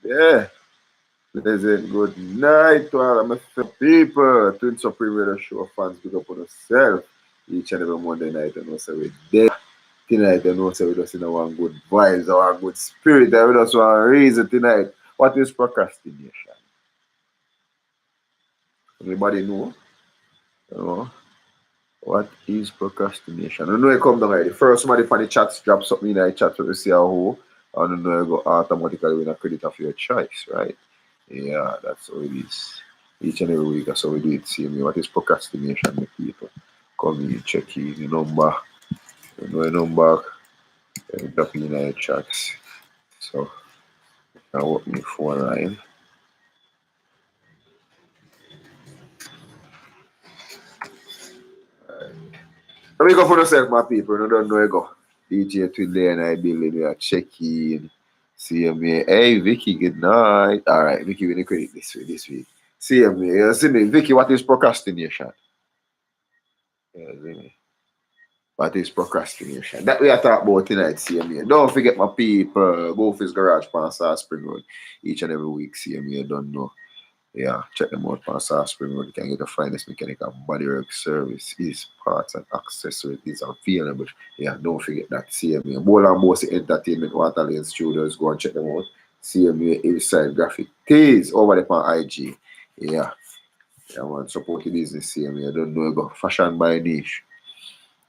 Yeah. Pleasant good night to all of my fellow people. Twin Supreme Radio Show fans, big up on yourself. Each and every Monday night, and also we there. Tonight, and also we just in one good vibes, our good spirit, and we just want to reason tonight. What is procrastination? Anybody know? You know? What is procrastination? I know it come down already. First, somebody from the chats drop something in the chat to see how, and then you go automatically win a credit of your choice, right? Yeah, that's how it is. Each and every week, that's how we do it. See me. What is procrastination, the people? Come in, check in your number. You know your number. You drop in the chats. So, I open the phone line. Let me go for yourself, my people. You don't know you go. DJ today and I building you a check in. See me. Hey, Vicky, good night. All right, Vicky, we need credit this week. See me. You see me. Vicky, what is procrastination? Yeah, see me. What is procrastination? That we are talking about tonight, see me. Don't forget my people. Go for his garage pan South Spring Road. Each and every week, see me. You don't know. Yeah, check them out on South Spring Road. You can get the finest mechanical bodywork service. Is parts and accessories is available. Yeah, don't forget that. CMA. Bowl and Bossy Entertainment, Waterlane Studios. Go and check them out. CMA Inside Graphic Tees over there on IG. Yeah. Yeah, man. Support the business, CMA. I don't know about Fashion by Niche.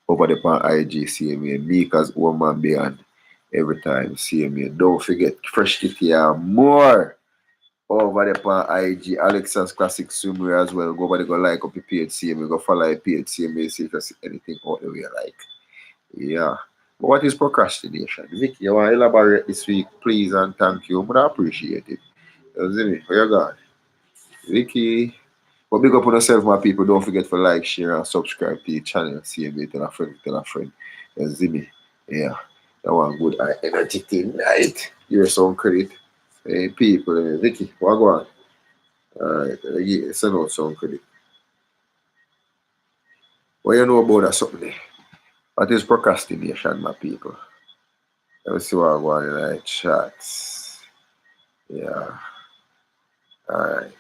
Over there on IG, CMA. Mika's Woman Beyond. Every time, CMA. Don't forget Fresh Kitty and more. Over there on IG, Alexa's Classic Summary as well. Go over there, go like up your page, CMA, go follow your page, CMA, see if you see anything out the way you like. Yeah. But what is procrastination? Vicky, you want to elaborate this week, please, and thank you. But I appreciate it. You see me? Where you gone? Vicky. But big up on yourself, my people. Don't forget to like, share, and subscribe to the channel. CMA, tell a friend, tell a friend. You see me? Yeah. That one good energetic night. You're some credit. Hey, people, Vicky, what go on? Alright, send out some credit. What you know about that something there? What is procrastination, my people? Let me see what I go on in the chats. Yeah. Alright.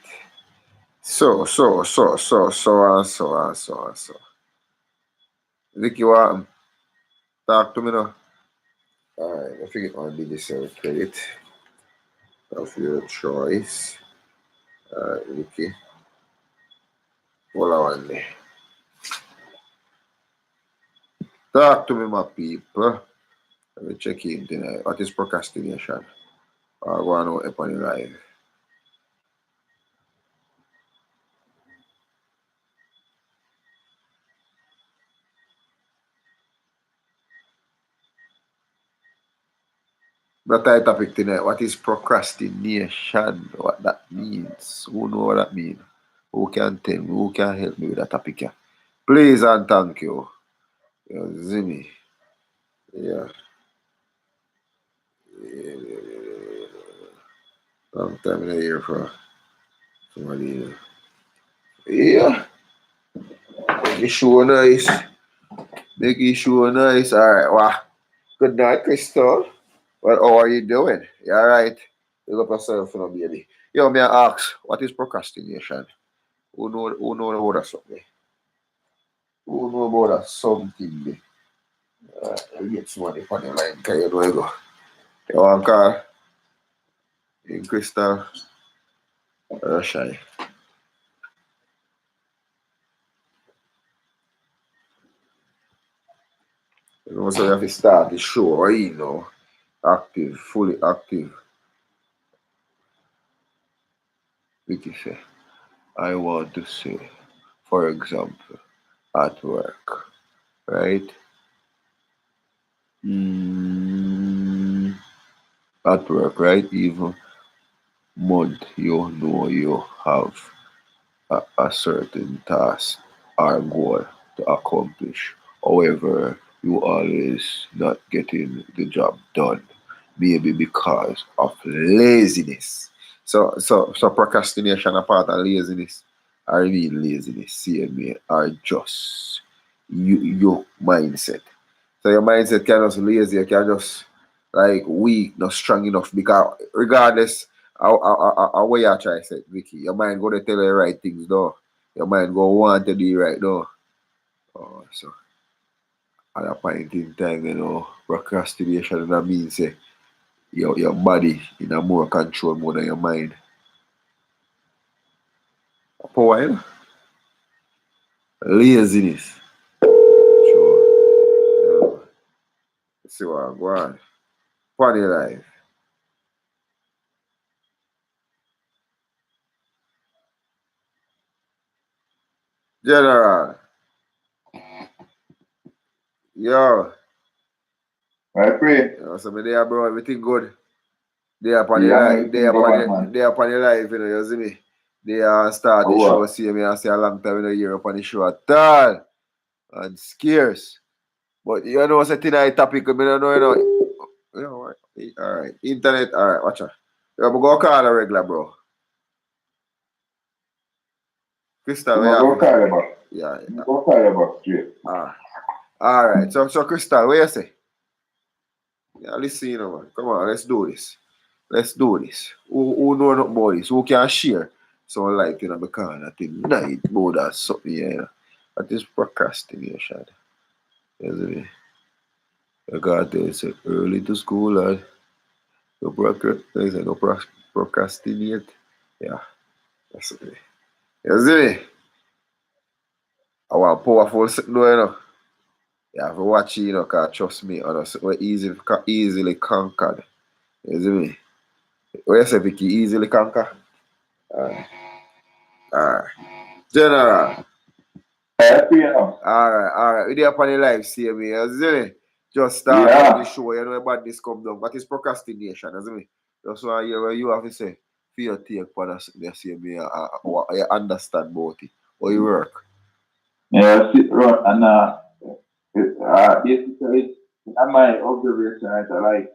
So. Vicky, what? Talk to me now. Alright, I forget on this credit of your choice. Alright, Vicky. Hold on there. Talk to me, my people. Let me check in tonight. What is procrastination? I go on out upon the live. That topic tonight. What is procrastination? What that means? Who know what that means? Who can tell me? Who can help me with that topic? Yeah? Please and thank you. You see me? Yeah. Long time in the year for somebody. Yeah. Make it show nice. Make it show nice. Alright, wow. Good night, Crystal. Well, how are you doing? You alright? You up yourself, you know, baby. Yo, may I ask, what is procrastination? Who know about that something? Who know about that something? You get somebody on the line, can you know you go? You want to call in Crystal Shy? You know, so you have to start the show, right? You know, active, fully active. Vicky say, I want to say, for example, at work, right? Mm, at work, right? Even month you know you have a certain task or goal to accomplish. However, you always not getting the job done, maybe because of laziness. So procrastination a part of laziness. I mean laziness, CMA, or just your mindset. So your mindset can just lazy, you can just like weak, not strong enough because regardless How you try to say, Vicky? Your mind go to tell you the right things, though. Your mind go want to do it right, though. Oh, so at a point in time, procrastination that means your body in a more control mode than your mind. Power, laziness. Sure. Let's see what I'm going. Funny life. General. Yo. I pray. So me there, bro. Everything good. They up on the Yeah, live. everything go back, man. They up on the live, you see me. They start the Oh, show, what? see me, I say a long time, hear up on the show at all. And scarce. But you know what's a thing I topic, I don't know. You know what? Alright. Internet, alright, watch out. Yeah, but go call a regular, bro. Crystal, You where you know, have go it? call about. Yeah. You go call about straight. Alright. So Crystal, what you say? Yeah, listen, man. Come on, let's do this. Let's do this. Who know nothing about this? Who can share some light in the corner thing? Night about that something, That is procrastination. You see me? I got to say early to school, lad. No procrastinate. Yeah, that's it. You see me? I want powerful sitting there, You have to watch it, cause trust me, we're easily conquered. You see me? What you say, Vicky? Easily conquer? Alright. General. I pray now. Alright. We there upon the live, see me, you see me? Just start out the Yeah. show, you know about this come down. What is procrastination, you see me? Just want to hear what you have to say. For your take upon us, you see me, what you understand about it. How you work. Yeah, sit right. And basically, in my observation, I like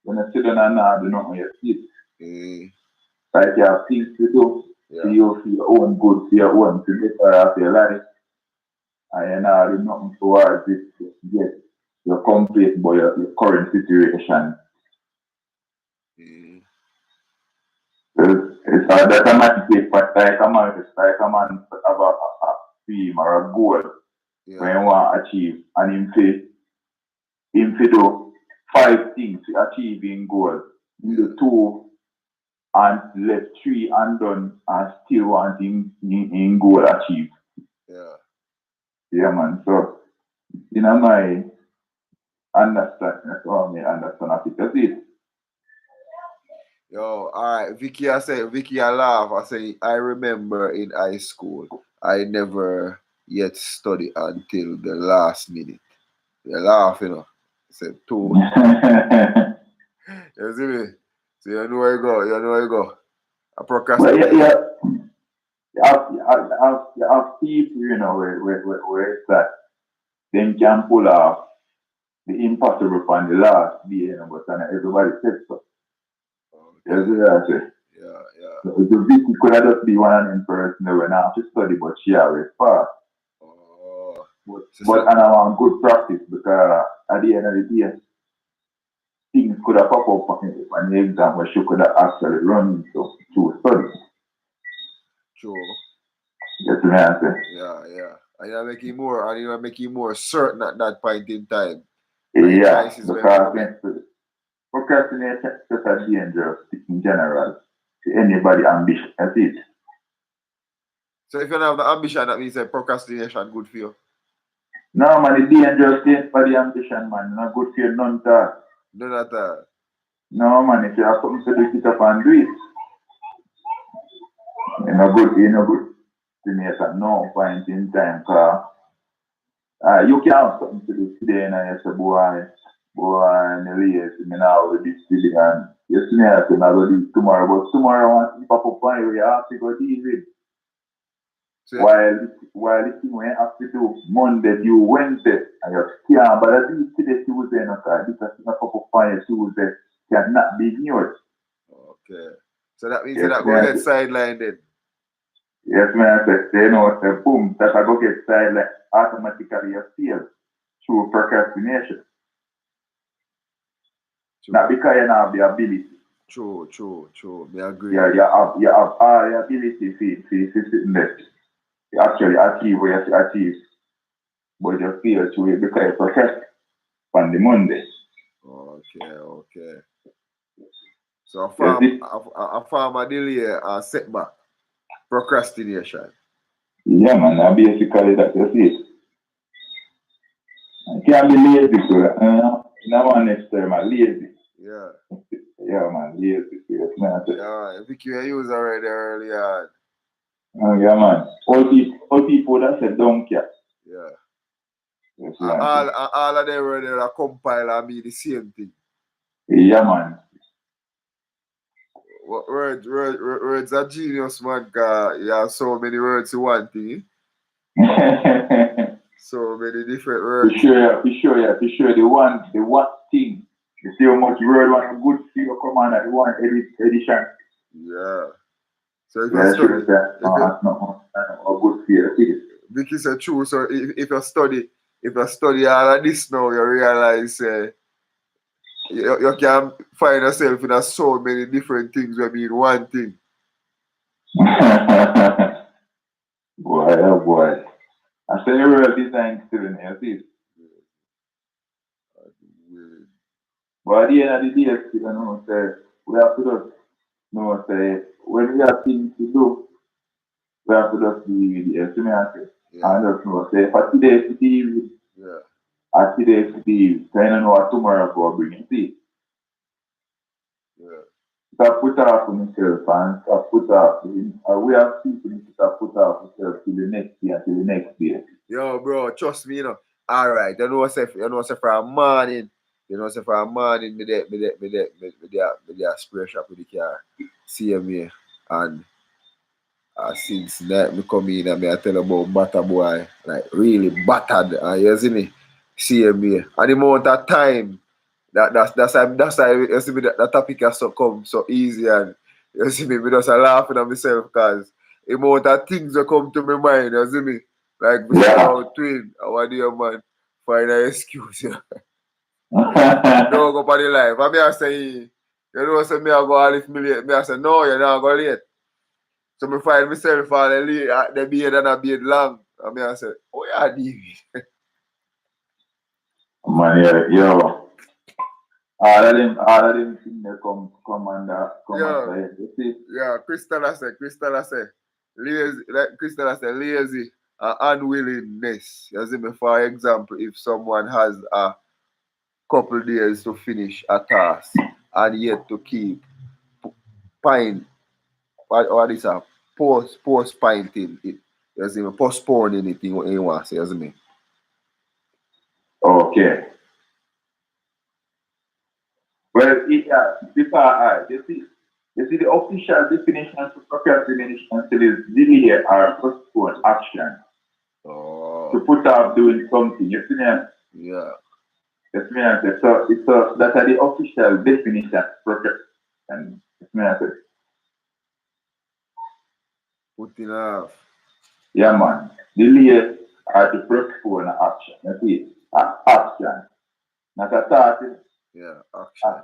when I sit down and do nothing, you sit. Mm, Like you have things to do yeah. for your own good, for your own, to better of your life. And you know, do nothing towards it to get your complete by your current situation. Mm, It's that a man take for like a man have a theme or a goal when yeah. you want to achieve, and him fit do 5 things to achieve in goal. In Yeah. the 2 and left 3 undone and still want in goal achieve. Yeah. Yeah, man. So, my understanding, that's all me understand of it. That's it. Yo, alright. Vicky, I laugh. I say, I remember in high school, I never yet studied until the last minute. You laugh, I said, two. You see me? So you know where you go. I But procrastinate. you have people, where it's that them can pull off the impossible from the last day, but everybody says so. You Okay. see what I say? Yeah. So the Vicky could have just be one of them person that went out to study, but she always passed. Oh. But and I want good practice because at the end of the day, things could have pop up on the exam where she could have actually run to study. True. That's what I say. Yeah. And you're making more certain at that point in time. And the Yeah, choices when because make. procrastination is just a dangerous thing in general to anybody ambition. That's it. So if you don't have the ambition, that means that procrastination good for you. No, man, the dangerous thing for the ambition, man. Not good for you, none that. Do not No, man, if you have something to do, sit up and do it. You're not good to make at no point in time, because you can have something to do today and you say, boy, me lazy, me now do this today, and you see me, I say, I go do it tomorrow, but tomorrow, once you pop up on you, you have to go deal with. so, While the thing we have to do Monday, due Wednesday, and you can't, but I do today, Tuesday, because you pop up on you Tuesday, cannot be ignored. okay. So that means Yes, that go man. get sidelined then. Yes, man. Say, boom, that I go get silent automatically you fail through procrastination. True. Not because you don't have the ability. True. Me agree. Yeah, you have all the ability to sit there. You actually achieve what you have to achieve, but you fail to it because you procrastinate on the Monday. Okay. So You see? a farmer delay a setback. Procrastination. Yeah, man, basically that you see. I can't be lazy, so no one next time I'm lazy. Yeah. Yeah, man, lazy. Yes, man. Yeah, Vicky, I use already earlier. Yeah, man. All people that say don't care. Yeah. Yes, And man. all of them were there that compile and me the same thing. Yeah, man. Words are genius, man. Cause you have so many words in one thing. So many different words. For sure. The one thing. You see how much word one good feel come on at the one edition. Yeah. So if Yeah, you study, sure that that's not a good feel. Vicky said true. So if you study all of this now, you realize you can find yourself in so many different things when mean one thing. Boy, oh boy. I say real design still in here, see. But at the end of the day, you know, say, we have to just know, say, when we have things to do, we have to just be with the estimate. And just know, say, for today to be, at today to be, so you don't know what tomorrow will bring, you see. Yeah. Stop put off on yourself and stop put off. We have people to stop put off yourself till the next day until the next day. Yo, bro, trust me, you know. All right, you know say for a morning, me the spray shop with the car, see me, and since that me come in and me I tell about butter boy, like really battered, and you see me, see me, and the amount of time that's why you see me that topic has so come so easy, and you see me just laughing at myself because the amount of things that come to my mind, you see me, like me say about twin, I want your man find an excuse. Don't go for the life. And me I say, you know, say me I go all this million. Me I say, no, you're not going late. So me find myself all the beard and a beard long. And me I say, oh yeah, David. Man, yo. All of them things they come and say, you see? Yeah, Crystal I say, lazy, like Crystal I say, lazy and unwillingness. You see me, for example, if someone has a couple days to finish a task and yet to keep pine what is a postponing it. You see me, postponing it, you want to say, you see me? Okay. Well, you see the official definition of procrastination is delay or postpone action. To put off doing something. You see me? Yeah. You see me? So that's the official definition of procrastination. You see me? Putting off. Yeah, man. Delay or to postpone action. You see? Action. Not a thought. Yeah, Action.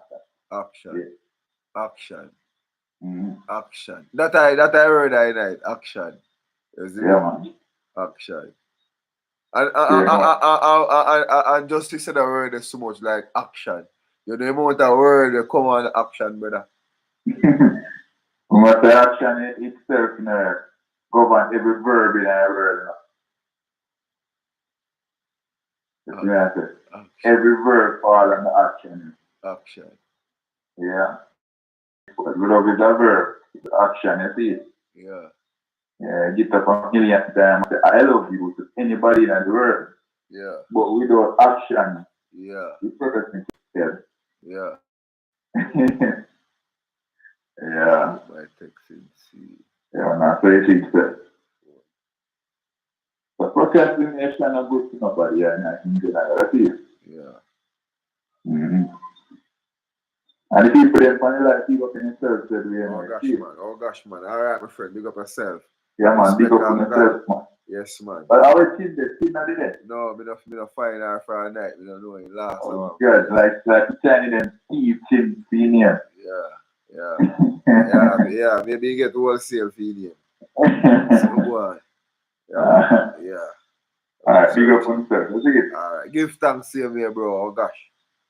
Action. Mm-hmm. Action. That I heard I night. Action. Yeah, man. Action. And just to say the word is so much like action. You know the amount of word you come on action, brother. But the action itself, govern every verb in a word. Every verb falls under action. Action. Yeah. But love is a verb. It's action, you see. Yeah. Yeah, get up a million times. I love you to anybody in the world. Yeah. But without action, the person can Yeah. Yeah. My texting, see. Yeah, man. So you think that. But procrastination is good to nobody, in general. That's it. Yeah. Mm-hmm. And the people that find like big up in yourself, said we Oh gosh, man. All right, my friend. Big up yourself. Yeah, man. Big up on yourself, man. Yes, man. But our kid, the kid not there. No, me not find her for a night. Me don't know it last. Oh, good. Like Chinese them Steve Tim senior. Yeah. Yeah, maybe you get wholesale feeding. So boy. Yeah. Alright, big up on yourself. Let's get Alright, give thanks, same here, bro. Oh gosh.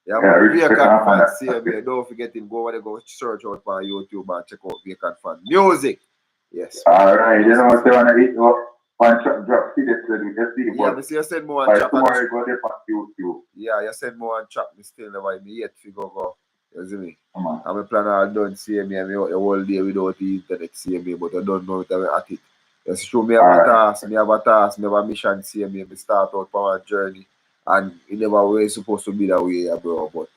Yeah, yeah, man. respect Vacant and Fan, that. same here. Don't forget him. Go over there, go search out on YouTube and check out Vacant Fan music. Yes, man. Alright, you know what they wanna eat one track drop see this just see Yeah, but me see you send more by on track. tomorrow you go there on YouTube. Yeah, you send more on track. Me still never me yet figure go. You see me? Come on. I'm a plan all done, see me, and me out the whole day without the internet, see me, but I don't know it, I'm at it. Just show me have a task, me have a mission, see me start out for a journey, and it never was supposed to be that way, yeah, bro, but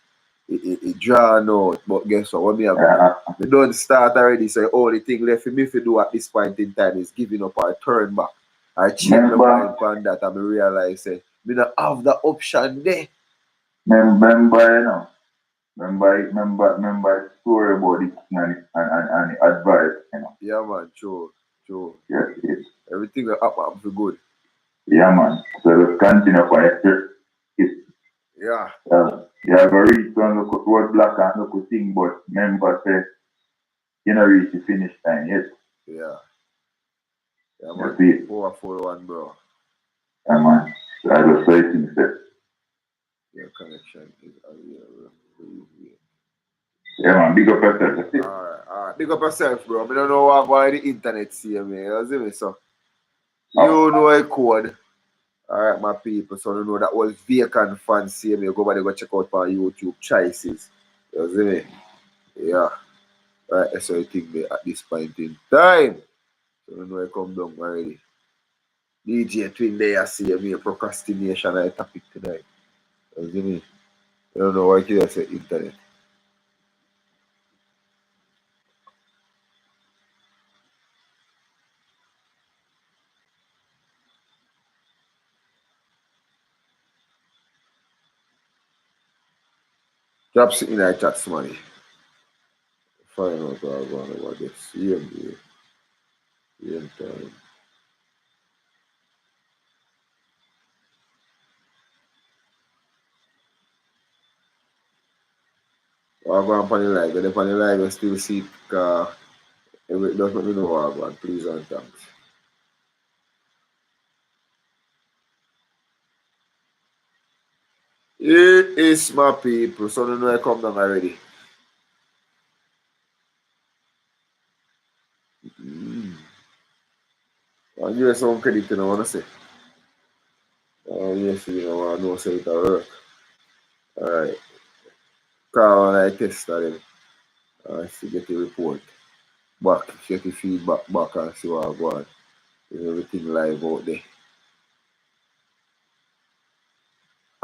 it drawn out, but guess what, when me have me don't start already, so the only thing left for me to do at this point in time is giving up or turn back. I change my mind upon that and I realize, say, me not have the option there. Remember, you know. Remember the story about the king and the advice, you know. Yeah, man, true. Yes. Everything will happen for good. Yeah, man. So let's continue for it. Yeah. You have a reach on the roadblock and look at thing, but remember, say, you know, reach the finish line yet. Yeah, That's man. it. 441, bro. Yeah, man. So I just say things that. Your connection is unreal. Yeah, man. Big up yourself. That's it. Alright. Big up yourself, bro. I don't know why the internet see me. You see me, so. You know a code. Alright, my people. So you know that was Vacant Fan see me. Go over there, go check out my YouTube choices. You see me? Yeah. Right, that's what I think me at this point in time. So you know I come down already. DJ Twin there see me procrastination I topic tonight. You see me? I don't know why you say internet. Drop sitting in our chat, money. Find out what I'm going about this. Same time. What I'm going upon the live. If on the live you still see it, if it does not know what I'm going, please and thanks. It is my people. So you know I come down already. And you have some credit you know what I say. Yes, you know I know say it will work. Alright. Call and I test them. I see get the report. Back, get the feedback back and see what I'm going. Everything live out there.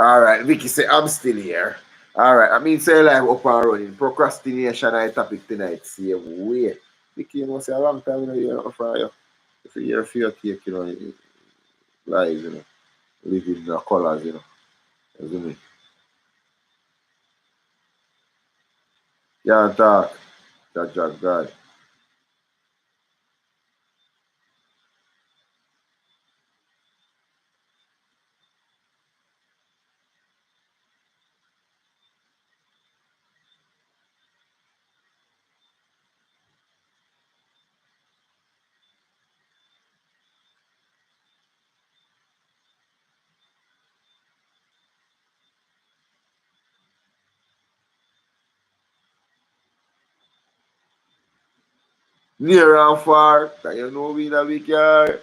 Alright, Vicky say I'm still here. Alright, I mean say live up and running. Procrastination I topic tonight. Same way. Vicky, you know, say a long time you know you're not for you. If you hear for your take, you know, live, you know. Living in the colours, you know. You see me? Can't talk. That God. Near and far, can you know we in a week yard?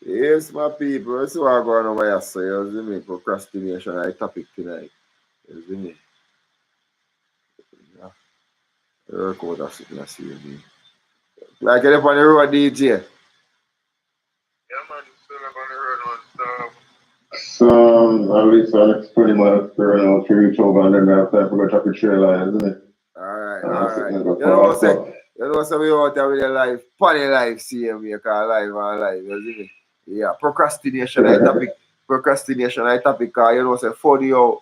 Yes, my people. That's what I'm going over here. So, you see me? Procrastination, I topic tonight. You see me? Yeah. Work out of something, I see you. Like, you're on the road, DJ. Yeah, man, still up on the road on stuff. So, at least the next 20 miles per hour to reach over and then after I forgot to put your line, isn't it? Alright. You know, so we out there with your life, funny life, see me, call live and live, you see me? Yeah, procrastination, I topic, cause you know, say, funny how,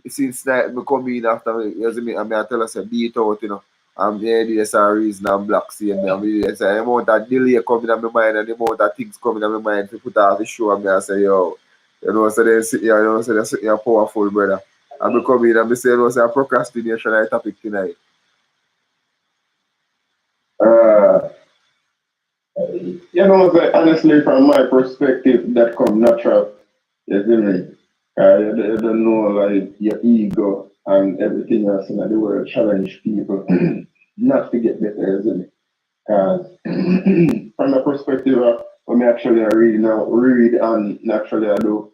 since that, me come in after me, you see me, and me I tell us, beat out, you know, and yeah, there's a reason I'm black, see me, and me, say, the amount of delay coming in my mind, and the amount of things coming in my mind, to put off the show, and me I say, yo, you know, so they sit here, you know, so they sit here powerful, brother. And me come in and me say, you know, say, procrastination, I topic tonight. You know, say, honestly, from my perspective, that come natural. You see me? You don't know, like, your ego and everything else in the world challenge people not to get better, isn't it? Because from the perspective of when I actually read and naturally I do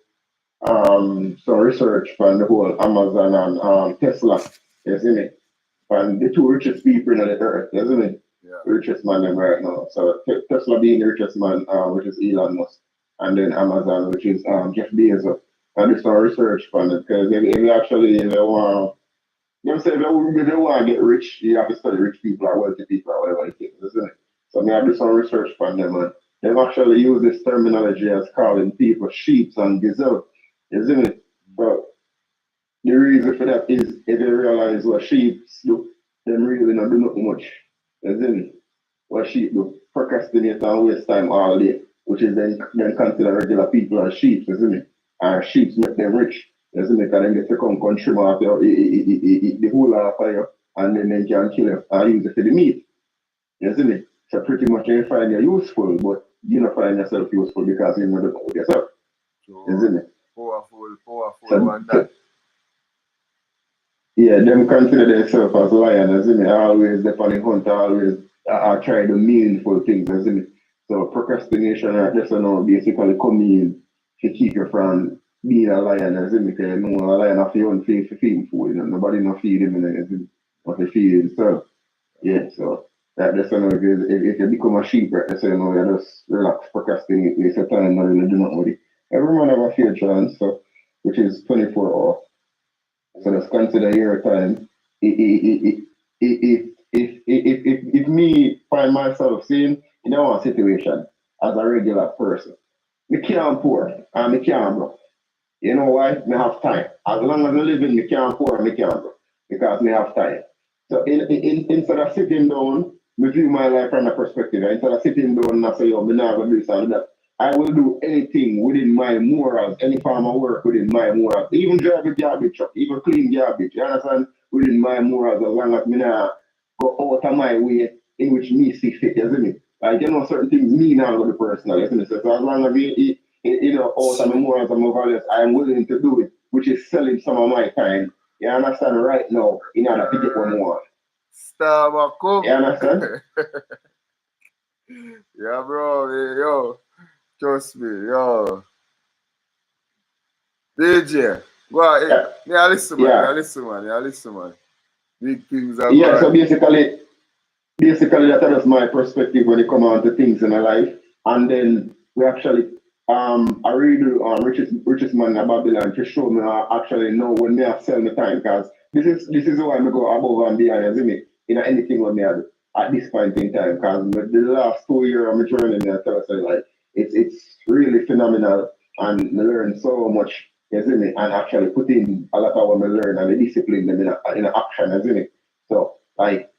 some research on the whole Amazon and Tesla, you see me? And the two richest people on the earth, isn't it? Yeah. Richest man them right now. So Tesla being the richest man, which is Elon Musk, and then Amazon, which is Jeff Bezos. And do some research on it because if you actually if you want, you know what I'm saying, if you want to get rich, you have to study rich people or wealthy people or whatever it is, isn't it? So I do some research on them, and they've actually used this terminology as calling people sheeps and gazelle, isn't it? But the reason for that is if you realize what sheep do, them really not do nothing much. Isn't it? What sheep do? Procrastinate and waste time all day, which is then consider regular people as sheep, isn't it? And sheep make them rich. Isn't it? Because then get to come trim off the whole of fire and then they can kill it and use it for the meat. Isn't it? So pretty much you find you useful, but you don't find yourself useful because you know the with yourself. Isn't it? Powerful So, one that. yeah, them consider themselves as lions, isn't it? Always they on the hunt, always try the meaningful things, isn't it? So procrastination just now basically come in to keep you from being a lion, isn't it? Because you know a lion have to own feed for feeding food, you know. Nobody not feed him, isn't it? But they feed himself. Yeah, so that just know if you become a sheep, right, so you know you just relax, procrastinate, waste your time, not really do nothing with it. Every man have a fair chance, so which is 24 hours. So just consider your time. If me find myself seeing in a situation as a regular person, me can't pour and me can't broke. You know why? Me have time. As long as I live in, me can't pour and me can't broke because me have time. So instead of sitting down, me view my life from a perspective. Instead of sitting down and say, yo, me not gonna do this and that. I will do anything within my morals, any form of work within my morals, even drive a garbage truck, even clean garbage, you understand? Within my morals, as long as me not go out of my way in which me see fit, you see me? Like, you know, certain things me now go to personal, you see me? So as long as you know, out of my morals and my values, I am willing to do it, which is selling some of my time, you understand, right now, in order to get what I want. Starbucks. You understand? Yeah, bro. Yo, trust me. Yo, DJ. Go on. Yeah. Yeah, listen, man. Yeah. Yeah, listen, man. Yeah, listen, man. Big things are Yeah, so going. basically that is my perspective when it comes on to things in my life. And then we actually I read richest man in Babylon to show me I actually know when me have sell my time because this is why I go above and beyond, isn't it? In anything what me I do at this point in time. Because the last 2 years of my journey I tell us like it's really phenomenal and I learn so much, isn't it? And actually put in a lot of what I learn and the discipline them in action, isn't it? So like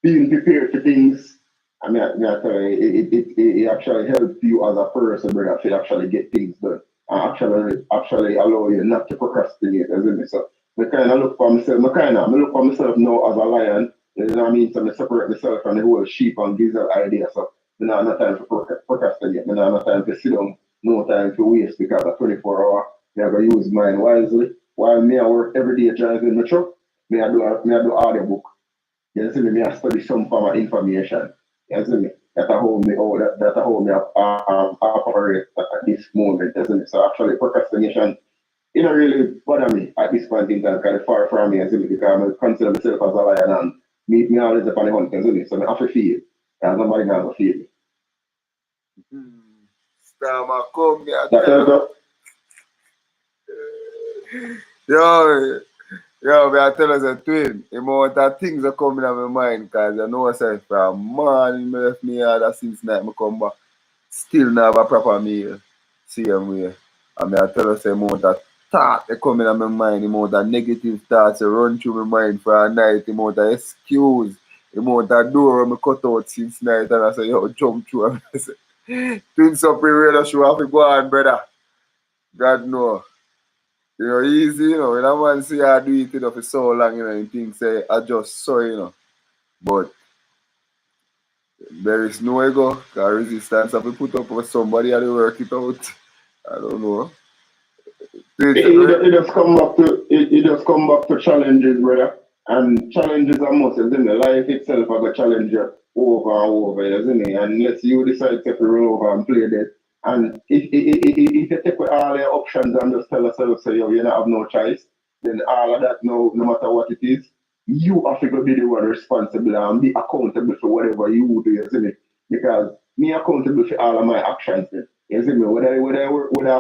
being prepared for things. I tell you, it actually helps you as a person, brother, to actually get things done. And actually allow you not to procrastinate, isn't it? So I kind of look for myself, I look for myself now as a lion, you know what I mean? So I separate myself from the whole sheep and gazelle idea. So I don't have no time for procrastinate, I don't have no time to sit down, no time to waste because at 24 hours, I have to use mine wisely. While me I work every day driving my truck, me I do audiobook. You see me, I study some form of information. You see me? That I hold me oh that I hold me up operate at this moment, isn't it? So actually procrastination, it don't really bother me at this point in time, kind of far from me, isn't it? Because I consider myself as a lion and me always up on the hunt, isn't it? So I have to feel. And nobody not gonna feel me. Starbucks. Yeah, That's tell you. Yo, Yo, I tell us a twin. The amount of things are coming in my mind because I know myself from morning, me left me here since night, I come back. Still not have a proper meal. Same way. And I tell us the amount of thought that come in my mind, the amount of negative thoughts that run through my mind for a night, the amount of excuse, the amount of door I cut out since night, and I say, yo, jump through. And I say, twins up in radio show, have to go on, brother. God know. You know, easy, you know, when a man see I do it, you know, for so long, you know, and things say, I just saw, you know. But There is no ego, cause resistance have to put up with somebody and they work it out. I don't know. It just come back to it just come back to challenges, brother. And challenges are must, isn't it? Life itself have a challenge you over and over, isn't it? Unless you decide to roll over and play that. And if you take all your options and just tell yourself, say, yo, you don't have no choice, then all of that, no matter what it is, you have to be the one responsible and be accountable for whatever you do, isn't it? Because me accountable for all of my actions, then. You see me? Whether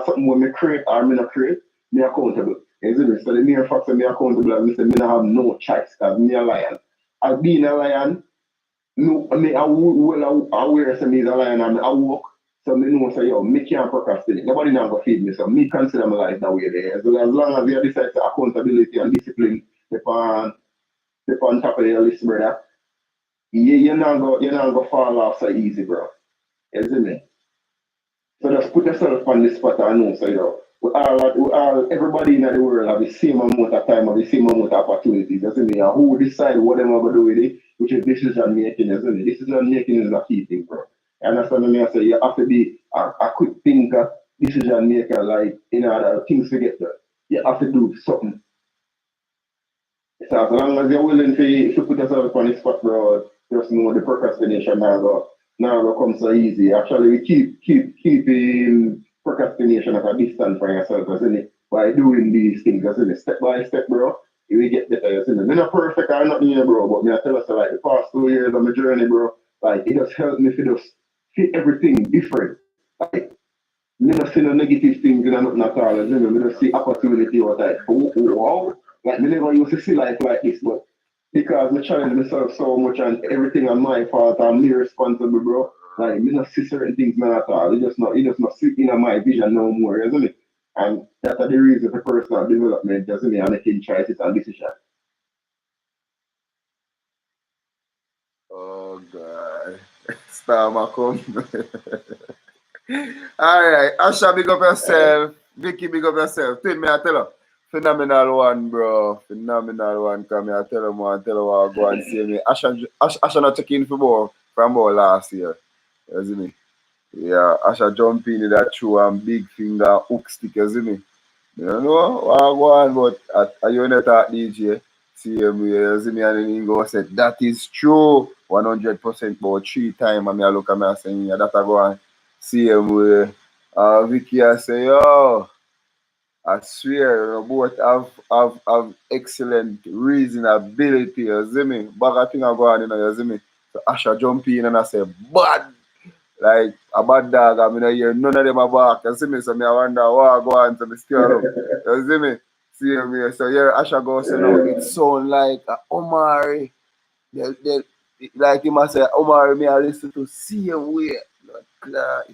something when me create or me not create, me accountable. You see me? So the mere fact that me accountable, I say me not have no choice because me a lion. As being a lion, me I well aware say me is a lion and I walk. So me know say yo, me can't procrastinate. Nobody now go feed me. So me consider my life that way there. So as long as you decide to accountability and discipline step on top of your list, brother, you're not go fall off so easy, bro. You see me? So just put yourself on the spot and know, so you know, everybody in the world have the same amount of time, have the same amount of opportunities, doesn't mean who decide what they're going to do with it, which is decision making, isn't it? Decision making is a key thing, bro. And that's what I mean, I say you have to be a quick thinker, decision maker, like, in order things to get done. You have to do something. So as long as you're willing to put yourself on the spot, bro, just know the procrastination now come so easy. Actually, we keeping procrastination at a distance from yourself, isn't it? By doing these things, isn't it? Step by step, bro, you will get better, isn't it? I'm not perfect or nothing here, bro, but me I tell us like the past 2 years of my journey, bro, like it just helped me to just fit everything different. Like me not see no negative things in nothing at all, isn't it? Me just see opportunity or like, oh, wow. Like me never used to see life like this, but because me challenge myself so much and everything on my fault, I'm me responsible, bro. Like me not see certain things man at all. It just not sit in my vision no more, isn't it? And that's the reason for personal development, doesn't it? And making choices and decisions. Oh God. Star Malcolm. Alright. Asha, big up yourself. Vicky, big up yourself. Tell me, I tell her. Phenomenal one, bro. Phenomenal one. Come here, tell him one, tell him what go and see me. Asha not check in for more from about last year. You see me? Yeah, Asha jump in that show and big finger hook stick, you see me? You know what I go on, but at you not at DJ, see him, you see me, and then he go say, that is true, 100%, but 3 times, and me I look at me and say, yeah, that I go on, see him, Vicky, I say, yo, I swear, you know, both have excellent reasonability, you see me? But I think I go on, you know, you see me? So Asha jump in and I say, bad! Like a bad dog, I mean, I hear none of them are back. You see me? So me, I wonder what I go on to the stir up. You see me? See me? So here, Asha goes, you know, it sound like Omari. Like he must say, Omari, me, I listen to same way.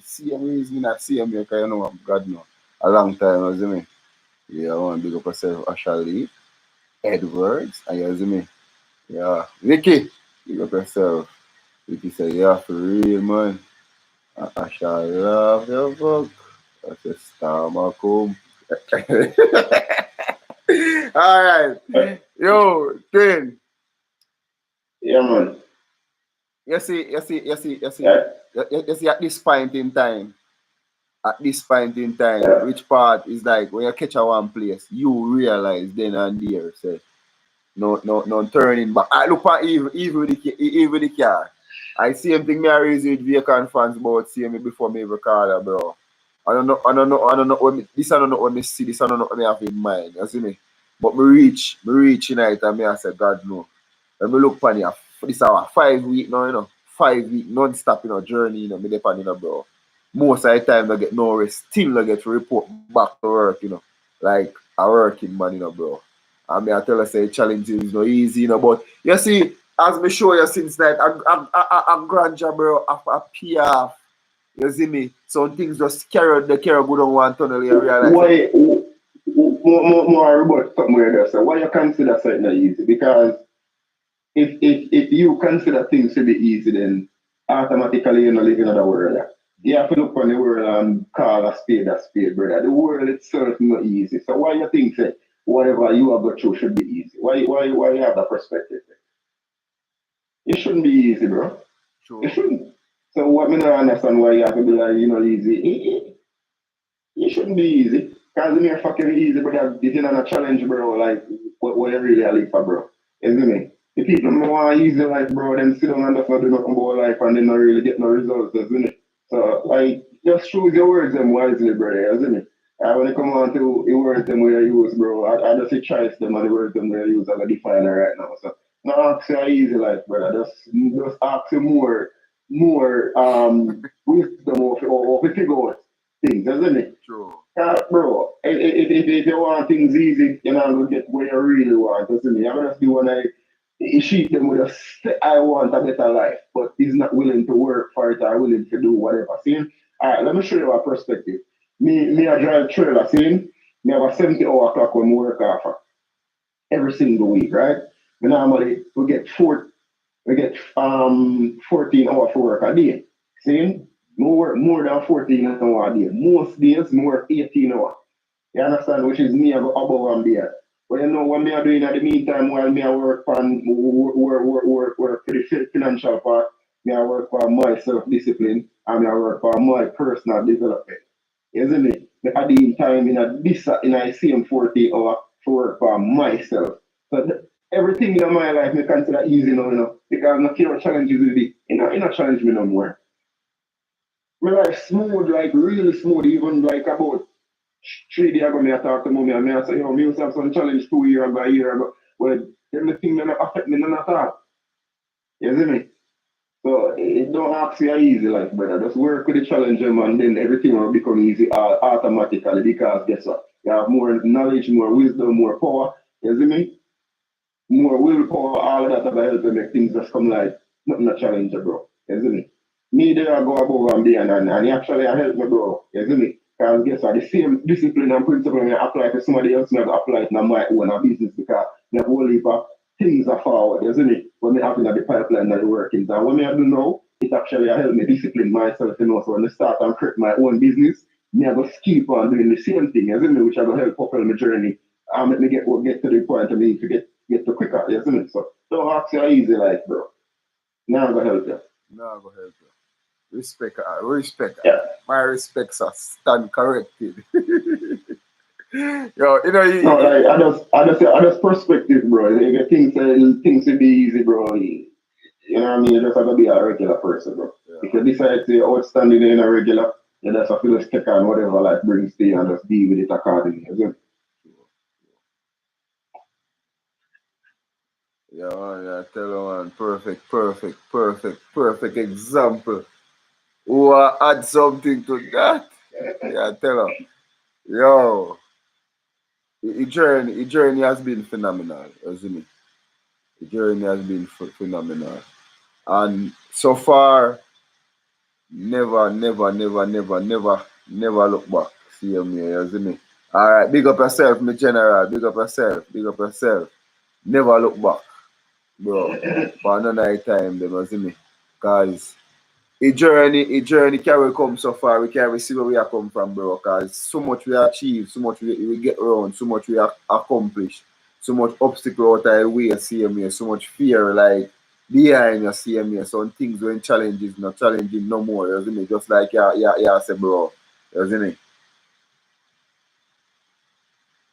Same reason, not same way, because you know, God, no. A long time, you see me? Yeah, I want to big up myself, Asha Lee, Edwards, and you see me? Yeah. Vicky, big up yourself. Vicky say, yeah, for real, man. I shall love your book. That's a star, Malcolm. All right. Yo, Twin. Yeah, man. You see, Yeah, at this point in time, yeah. which part is like when you catch a one place, you realize then and there, say, no turning back. I look at even with the car. I see him think me I raise with vacant fans about seeing me before me record her, bro. I don't know what me, this I don't know what me see, this I don't know what me have in mind, you see me? But me reach tonight and me I say, God no. When me look pan here, this our 5 week now, you know, 5 week non-stop, you know, journey, you know, me depend, you know, bro. Most of the time I get no rest, still I get to report back to work, you know. Like a working man, you know, bro. I mean, I tell her say challenges is not easy, you know, but you see, as me show you since night, a grandeur, bro, a PR, you see me? Some things just carry go down one tunnel, you realize that. Why, more about something where there, so why you consider something easy? Because if you consider things to be easy, then automatically you're not living in the world. You have to look on the world and call a spade, brother. The world itself is not easy. So why you think that whatever you have got through should be easy? Why you have that perspective? It shouldn't be easy, bro. It True. shouldn't. So what me not understand why you have to be like, easy. It shouldn't be easy. Because me are fucking easy, but if you're not a challenge, bro, like, what you really are like for, bro? Isn't it? The people who want easy life, bro, then sit down and just not do nothing about life and then not really get no results, isn't it? So, like, just choose your words them wisely, brother, isn't it? When it come on to the words them we use, bro, I just say choice them and the words them we use as a definer right now. So, not ask you easy life, brother. Just ask you more wisdom of figure out things, isn't it? True. Bro, if you want things easy, you're not going to get where you really want, doesn't it? I'm going to be one I sheet them with a say, I want a better life, but he's not willing to work for it or willing to do whatever. See? All right, let me show you a perspective. Me I drive trailer, see? Me have a 70-hour clock when we work off every single week, right? And normally we get 14 hours for work a day. See? More than 14 hours a day. Most days more 18 hours. You understand? Which is me above and beyond. But you know what me are doing at the meantime while me I work on work for the financial part, me I work for my self-discipline and me I work for my personal development. Isn't it? Me adding time in a same 40 hour to work for myself. So everything in my life me consider easy now, because no care what challenges with it. You know challenge me no more. My life smooth, like really smooth, even like about 3 days ago, me I talk to mommy and me I say, me used to have some challenge 2 years ago, a year ago. Well, everything that affect me none at all. You see me? So it don't ask you easy like brother. Just work with the challenge and then everything will become easy automatically, because guess what? You have more knowledge, more wisdom, more power. You see me? More willpower, all of that will help to make things just come like nothing a challenge, bro. You see me? Me there I go above and beyond and he actually help me, bro. You see me? Because guess what? The same discipline and principle I apply to somebody else, I apply it to my own business, because the whole heap of things are forward, you see me? When I have in the pipeline that working. And what I do now, it actually help me discipline myself, So when I start and create my own business, me I just keep on doing the same thing, you see me? Which I will help propel my journey and make me get to the point I need to get to quicker, you see me? So don't ask you easy like, bro. Now I'm gonna help you. No, go ahead, bro. Respect. Yeah. My respects are stand corrected. Yo, No, like I just perspective, bro. If you things will be easy, bro, you know what I mean? You just have to be a regular person, bro. If yeah. you decide to be outstanding in a regular, you just have to just take on whatever life brings to you and just deal with it accordingly. You see? Yeah, tell you one perfect example. Who add something to that? Yeah, tell her. Yo, the journey has been phenomenal, hasn't it? The journey has been phenomenal. And so far, never look back. See me, hasn't me? Alright, big up yourself, me general. Big up yourself. Never look back, bro. For another time, them, hasn't me? Cause a journey can we come so far, we can't see where we are come from, bro. Cause so much we achieve, so much we get around, so much we accomplish, so much obstacle out of the way, see me, so much fear like behind you, see me. Some things when challenges not challenging no more, isn't it? Just like yeah, say bro, isn't it?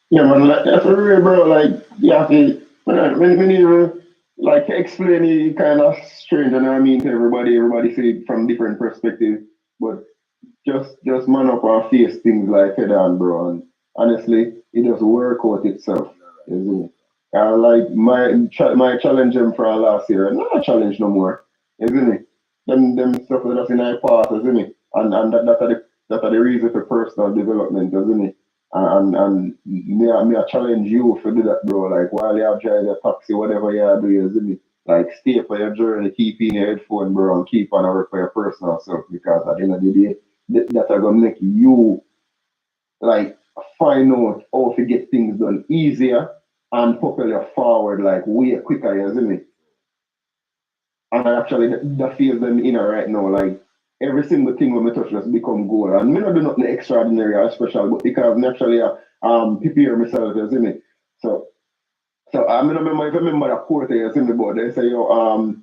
Yeah, man, like, that's for real, bro. Like, you have to, when you like explain it kind of strange, you know what I mean, to everybody. Everybody see it from different perspectives, but just man up and face things like head on, bro. And honestly, it just work out itself. You see? Like my challenge them for last year, not a challenge no more, isn't it? Them stuff that's in our past, isn't it? And that are the reason for personal development, isn't it? And me I challenge you for do that, bro. Like while you are driving a taxi, whatever you are doing, isn't it? Like stay for your journey, keep in your headphone, bro, and keep on work for your personal self, because at the end of the day, that are gonna make you like find out how to get things done easier and propel you forward like way quicker, you see me? And I actually that feels them in right now, like every single thing when we touch just become gold. And me not do nothing extraordinary or special, but because me actually prepare myself, you see me? So So I mean, if I remember that quote you see me about, they say, yo,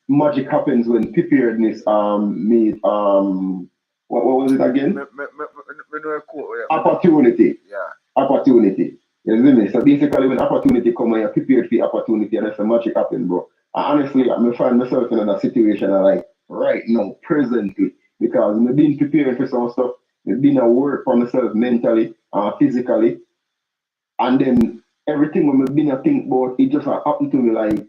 magic happens when preparedness meet what was it again? Me know a quote, Opportunity. yeah. Opportunity. You see me? So basically, when opportunity come and you're prepared for the opportunity, and that's the magic happen, bro. And honestly, I find myself in a situation like right now, presently, because I've been preparing for some stuff. I've been at work for myself mentally, physically, and then everything when I've been a think about, it just happened to me like,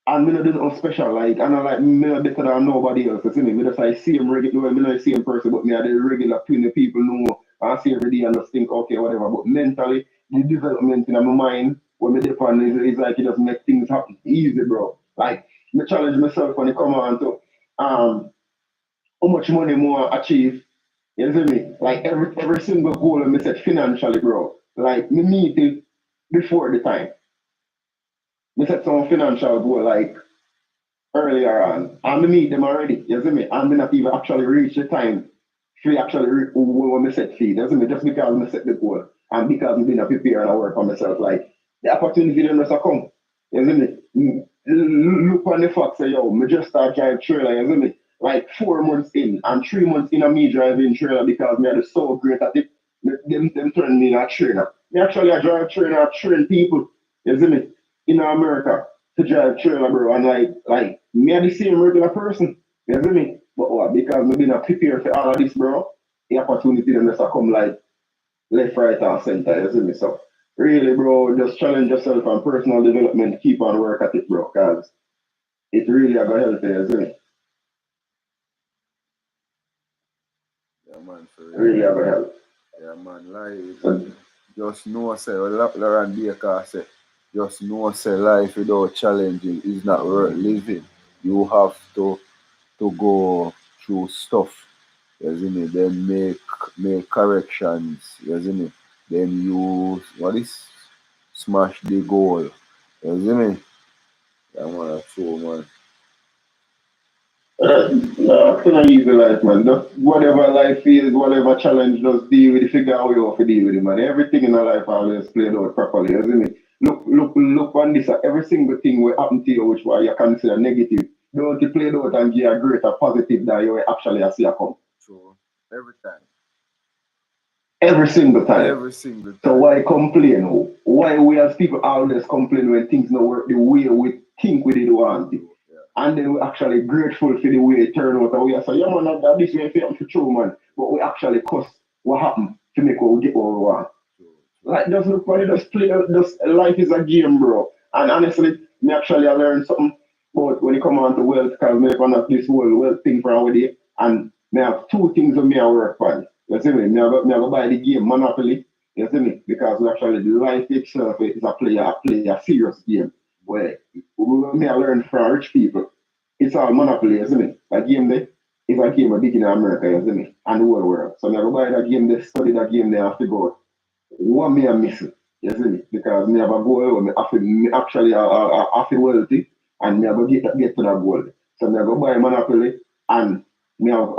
and me not do nothing special, like, and I like, me not better than nobody else, you see me? Me just like see him regular, well, me not the same person, but me are the regular twin the people know, and I see every day and just think, okay, whatever, but mentally, the development in my mind, when me depend is like, it just make things happen easy, bro. Like, me challenge myself when it come on to, how much money more I achieve, you see me? Like, every single goal I set financially, bro, like, me meet it before the time. Me set some financial goal, like, earlier on. And me meet them already, you see me? And me not even actually reach the time to actually when me set feed, you see me? Just because me set the goal. And because me been prepare and I work for myself, like the opportunity then just come. You see me? Look on the fact say, yo, me just start drive trailer, you see me? Like 4 months in and 3 months in of me driving trailer because me are so great at it. Them turn me in a trainer. Me actually a drive trainer, I train people, you see me? In America to drive trailer, bro. And like me are the same regular person. You see me? But what? Because me been prepared for all of this, bro. The opportunity then just come like left, right, and center. You see me? So really, bro, just challenge yourself and personal development. Keep on work at it, bro. Cause it really a gonna help you. You see me? Yeah, man, for real. Really a gonna help. Yeah, man, life. So, Just know, say, Lauren Baker said, just know, say, life without challenging is not worth living. You have to go through stuff, you see me? Then make corrections, you see me? Then you, what is, smash the goal, you see me? Yeah, man, that's true, man. no, it's not easy life, man. Just whatever life is, whatever challenge, just deal with it, figure out how you have to deal with it, man. Everything in our life always played out properly, isn't it? Look on this, every single thing will happen to you, which why you consider negative. Don't you play it out and give a greater positive that you will actually see a come. So, every time. Every single time. Every single So time. why complain? Why we as people always complain when things don't work the way we think we did want it? Yeah. And then we're actually grateful for the way it turned out. And we are saying, yeah, man, that this way for true, man. But we actually cuss what happened to make what we get what we want. Like, just look for it, just play, just life is a game, bro. And honestly, me actually I learned something about when it come on to wealth, because me never not this whole wealth thing for our day. And me have two things that me I work on. You see me? Me I go buy the game Monopoly. You see me? Because we actually the life itself is play a serious game where me I learn from rich people. It's all Monopoly, you see me? That game there is a game big in America, you see me? And the whole world. So me I go buy that game there, study that game there after go. What me am missing, you see me? Because me have a goal, me have to, me actually have to wealthy, and me have to get to that goal. So me have to buy Monopoly, and me have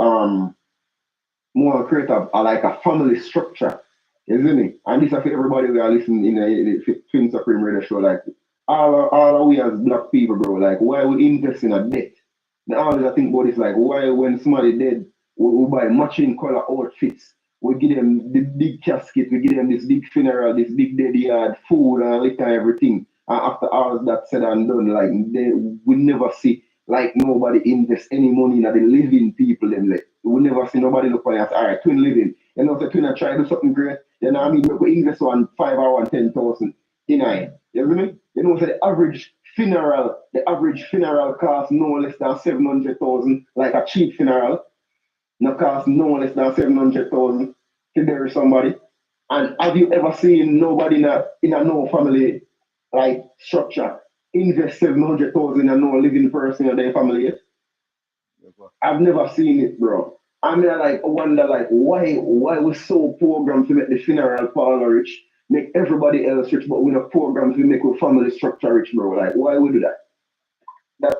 more create like a family structure, you see me? And this is for everybody who are listening in the Twin Supreme Radio show, like all we as black people, bro, like why we invest in a debt? Now always I think about this, like why when somebody dead, we buy matching color outfits. We give them the big casket, we give them this big funeral, this big dead yard, food and liquor and everything. And after all that said and done, like we never see like nobody invest any money in the living people them like we never see nobody look for us, all right, twin living. You know, if twin are trying to do something great, you know what I mean? We invest on 5 hour and 10,000 in it. You know what I mean? You know, so the average funeral costs no less than 700,000, like a cheap funeral no cost no less than 700,000 to bury somebody. And have you ever seen nobody in a no family like structure invest 700,000 in a no living person in their family yet? I've never seen it, bro. I mean, I like wonder like why we so programmed to make the funeral parlor rich, make everybody else rich, but we're not programmed to make our family structure rich, bro. Like why we do that? That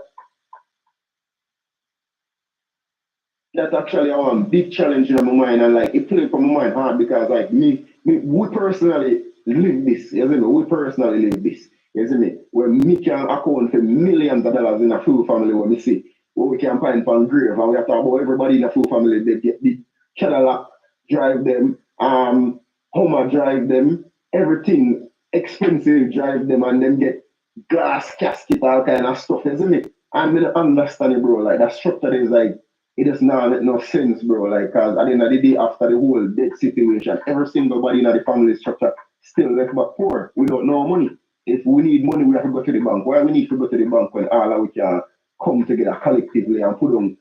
that's actually a big challenge in my mind, and like it played from my mind hard because like me we personally live this. You see me? We personally live this. You see me? When me can account for millions of dollars in a few family when we see what we can find from grave, and we have to talk about everybody in a few family. They get the Cadillac drive them, Hummer drive them, everything expensive drive them, and then get glass casket, all kind of stuff, isn't it? I mean, understand it, bro. Like that structure is like it does not make no sense, bro. Like, cause at the end of the day, after the whole debt situation, every single body in the family structure still left but poor. We don't know money. If we need money, we have to go to the bank. Why we need to go to the bank when all of we can come together collectively and put on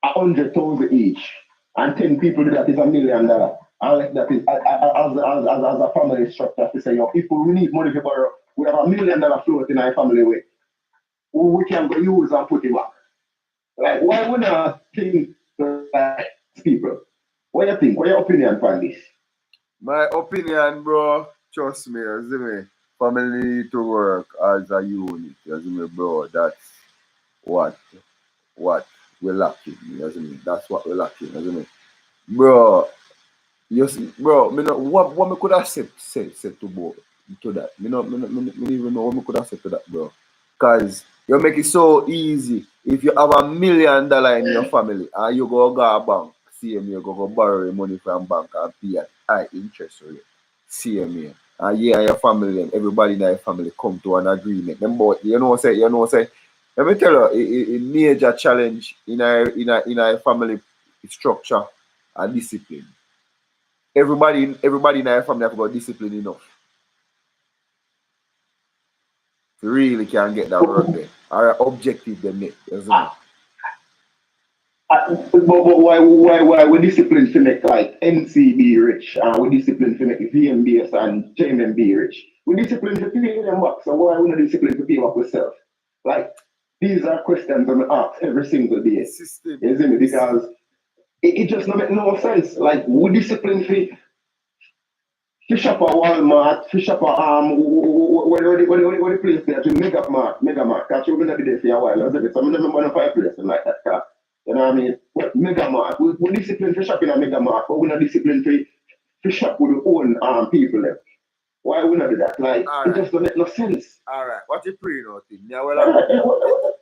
100,000 each, and 10 people do that is $1,000,000. And like that is as a family structure to say, yo, if we need money to borrow, we have $1,000,000 float in our family way. We can go use and put it back. Like, why would not think like people? What do you think? What your opinion on this? My opinion, bro, trust me, you see me, family need to work as a unit, you see me, bro. That's what what we're lacking, you see me. That's what we're lacking, you see me. Bro, you see, bro, me know what me could have said to that. Me even know what me could have said to that, bro. Cause you make it so easy. If you have $1,000,000 in your family and you go a bank, see me, you go borrow your money from bank and pay at high interest rate. See me. And yeah, your family and everybody in your family come to an agreement. Them boy, say, let me tell you, a major challenge in our family structure and discipline. Everybody in our family have got discipline enough. You really can get that work there. Our objective they make, isn't it? But why we discipline to make like NCB rich and we discipline to make VMBS and JMB rich? We discipline to pay them back, so why we not discipline to pay back ourselves? Like these are questions I'm asked every single day. System. Isn't it? Because it just not make no sense. Like we discipline to shop at Walmart, to shop at what the place there to Mega Mart. Catch you gonna be there for a while, isn't it? So I never want to find a place like that. You know what I mean? But Mega Mart, we discipline to shop in a Mega Mart, but we're not disciplined to shop with our own people there. Why we not do that? Like it just don't make no sense. Alright, what you pray now, Tim?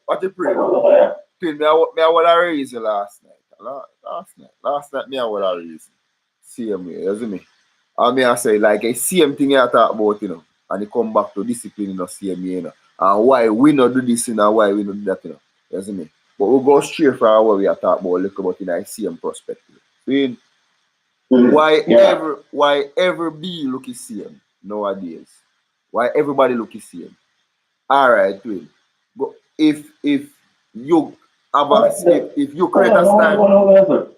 What you pray now? Tim, me I will a reason last night. Last night me I will a reason. Same way, you see me? And me I say like a same thing I talk about, and it come back to discipline, same way, and why we not do this, and why we not do that, you see me? But we go straight from what we are talking about, look about in a same perspective. See? Why every bee look the same nowadays? Why everybody look the same? Alright, twin. But if you have if you create a style.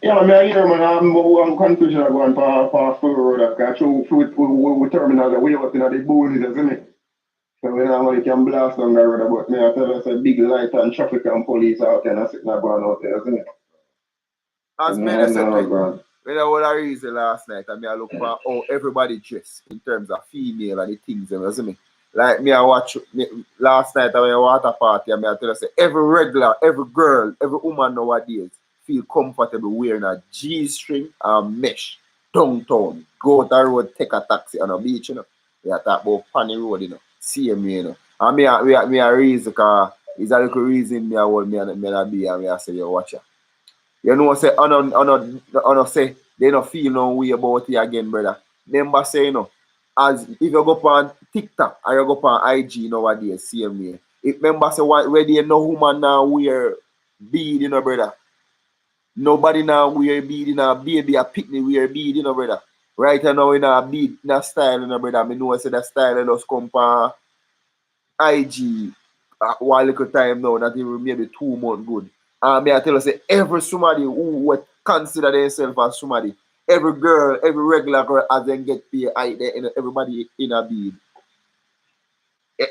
Yeah, I hear man, I'm confusion going for road that catch you with terminal the way out in the boonies, isn't it? So when I can blast on the road, but me I tell us a big light and traffic and police out there and sitting there going out there, isn't it? As many said, when I was a reason last night, and I look for how everybody dress in terms of female and the things, you see me? Like me, I watch last night when I was at a party, and I tell you, say, every regular, every girl, every woman nowadays feel comfortable wearing a G-string and mesh downtown. Go to the road, take a taxi on a beach, We are talking about Panny Road, See me, And me a reason, because it's a little reason me I want me and be, and me I say, yo, watch ya. You know, say, say, they don't feel no way about it again, brother. Remember say, as if you go on TikTok or you go on IG nowadays, same way. If remember say, where they no woman now wear bead, brother. Nobody now wear bead, baby a picnic wear bead, brother. Right now in a bead, in a style, brother. I know I say that style just come on IG one little time now, not even maybe 2 months good. And I tell you, say every somebody who would consider themselves as somebody, every girl, every regular girl, as they get paid, everybody in a bead.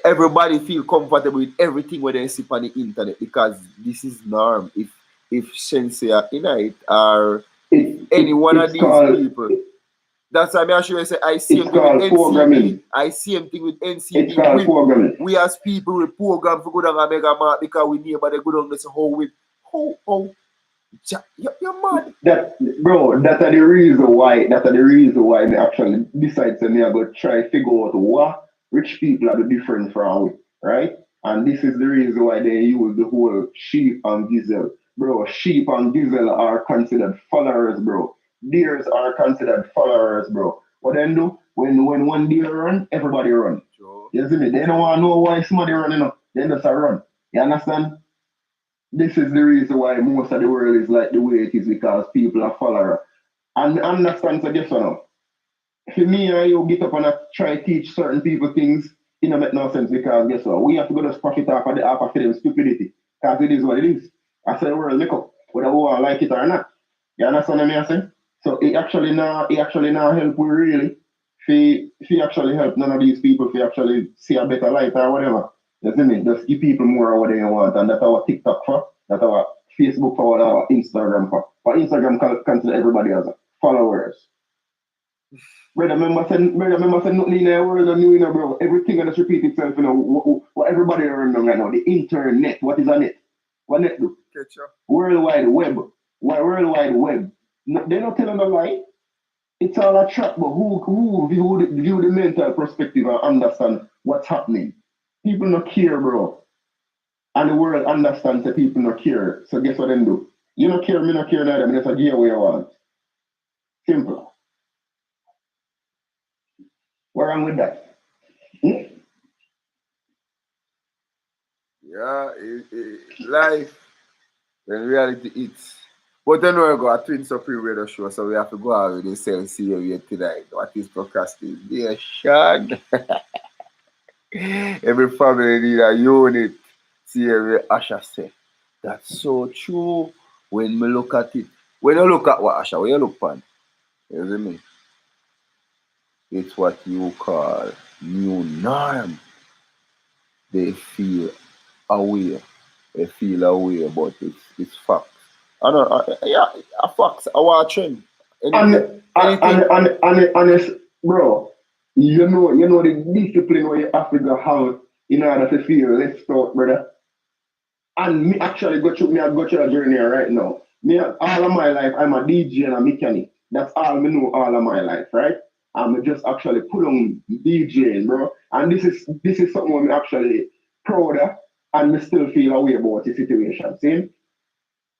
Everybody feel comfortable with everything when they see on the internet because this is norm. If Sensei are in it or any one of these people. That's why I'm sure I say I see him with NCB. I see him thing with NCB. We as people we program for good on a Mega Mart because we neighbor they go down this how You're mad. That bro, that's the reason why me actually decide to me I go try figure out what rich people are the different from we, right? And this is the reason why they use the whole sheep and gazelle. Bro, sheep and gazelle are considered followers, bro. Deers are considered followers, bro. What then do? When one deer run, everybody run. Sure. You see me? They don't want to know why somebody running up. They just a run. You understand? This is the reason why most of the world is like the way it is because people are followers. And understand, so guess what now? For me and you get up and try to teach certain people things, it don't make no sense because guess what? We have to go to profit off of the half of them stupidity. Because it is what it is. I say the world make up, whether we want like it or not. You understand what I'm saying? So it actually now help we really. If actually help none of these people if actually see a better life or whatever. You see me? Just give people more of what they want. And that's our TikTok for, that's our Facebook for, our Instagram for. For Instagram consider everybody as followers. Brother, remember saying nothing in the world of new, bro. Everything just repeat itself, what everybody around them right now. The internet. What is a net? What net do? Catch up. World Wide Web. World Wide Web. No, they're not telling a lie. It's all a trap, but who view the mental perspective and understand what's happening? People not care, bro. And the world understands that people not care. So guess what them do? You not care, me not care neither. Me just a give away I want. Simple. What wrong with that? Hmm? Yeah, life, when reality hits. But then we go a Twin Supreme Radio show, so we have to go out with the same series tonight. What is procrastination? Every family need a unit. See every Asha say. That's so true when we look at it. When you look at what Asha, when you look at you see me? It's what you call new norm. They feel aware. They feel aware, but it's facts. I know, yeah, facts. I watching And anything. bro, you know the discipline where you have to have in order to feel left out, brother. And me actually I go through a journey right now. Me all of my life I'm a DJ and a mechanic. That's all me know all of my life, right? I'm just actually put on DJing, bro. And this is something I'm actually proud of and me still feel a way about the situation. See?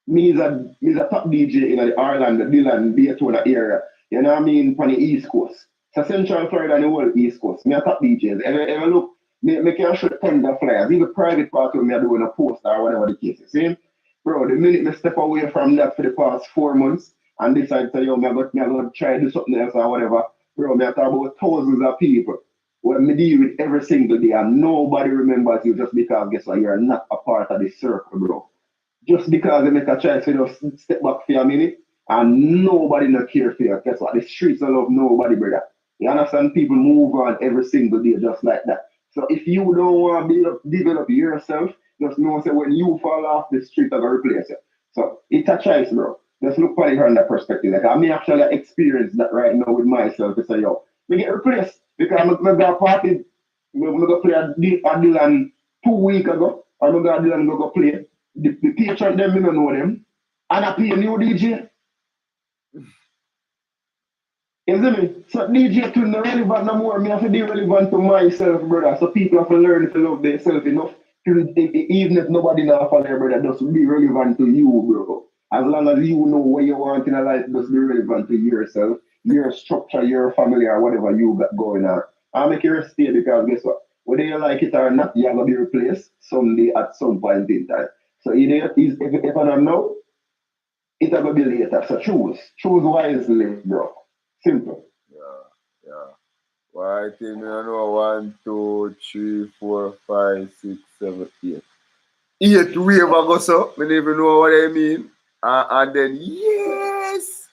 Me is a top DJ in the Ireland, the Dillon, Daytona area. You know what I mean? On the East Coast. So Central Florida and the whole East Coast. Me a top DJs. Ever look, me can show tons of flyers. Even private party me are doing a poster or whatever the case is. See? Bro, the minute me step away from that for the past 4 months and decide to, yo, me I go try to do something else or whatever, bro, me I talk about thousands of people where me deal with every single day and nobody remembers you just because guess what, you're not a part of the circle, bro. Just because they make a choice to just step back for a minute and nobody not care for you. Guess what? The streets don't love nobody, brother. You understand? People move on every single day just like that. So if you don't want to develop yourself, just know that when you fall off the street, I'm going to replace you. So it's a choice, bro. Just look at it from that perspective. Like I may actually experience that right now with myself. To say, yo, we get replaced because I'm going to party. I'm going to play a Dylan 2 weeks ago. I'm going to Dylan go play. The patron them, me don't know them. And I pay a new DJ. You see me? So DJ too not relevant no more. Me have to be relevant to myself, brother. So people have to learn to love themselves enough. Even if nobody now follow their brother, just be relevant to you, bro. As long as you know what you want in a life, just be relevant to yourself, your structure, your family, or whatever you got going on. I'll make you stay because guess what? Whether you like it or not, you're gonna be replaced someday at some point in time. So either if I don't know, it's gonna be later. So choose wisely, bro. Simple. Yeah, yeah. Why I think I know 1, 2, 3, 4, 5, 6, 7, 8. 8 wave ago so. I don't even know what I mean. And then yes.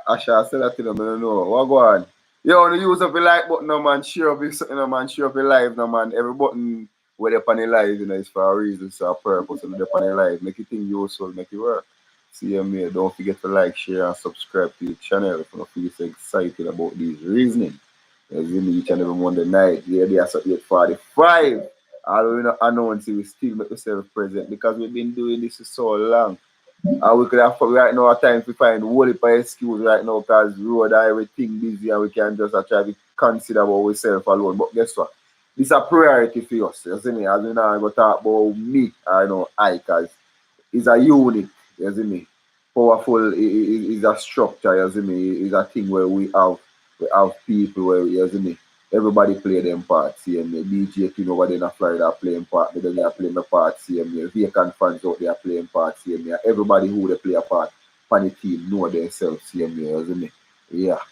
Asha said that to them, I don't know. What go on? You want to use up the like button, no man. Share up something, no man. Share up the live, no man. Every button where they're on the live, is for a reason, so a purpose. And they're on the live. Make it thing useful, make it work. See you, mate. Don't forget to like, share, and subscribe to the channel if you feel so excited about these reasoning. As in each and every Monday night, yeah, they are so 8:45. Although we not announce it, we still make ourselves present because we've been doing this for so long. And we could have right now at times to find whole heap of excuse right now because road and everything busy and we can just try to consider about ourselves alone. But guess what? It's a priority for us. You see me? As we now go talk about me, I know I because it's a unit, you see me? Powerful is a structure, you see me? It's a thing where we have people where you see me. Everybody play them part, see me. DJ King over there in Florida playing part, but then they are playing the part, see me. Vacant fans out there playing part, see me. Everybody who they play a part on the team know themselves, see me, you see me. Yeah.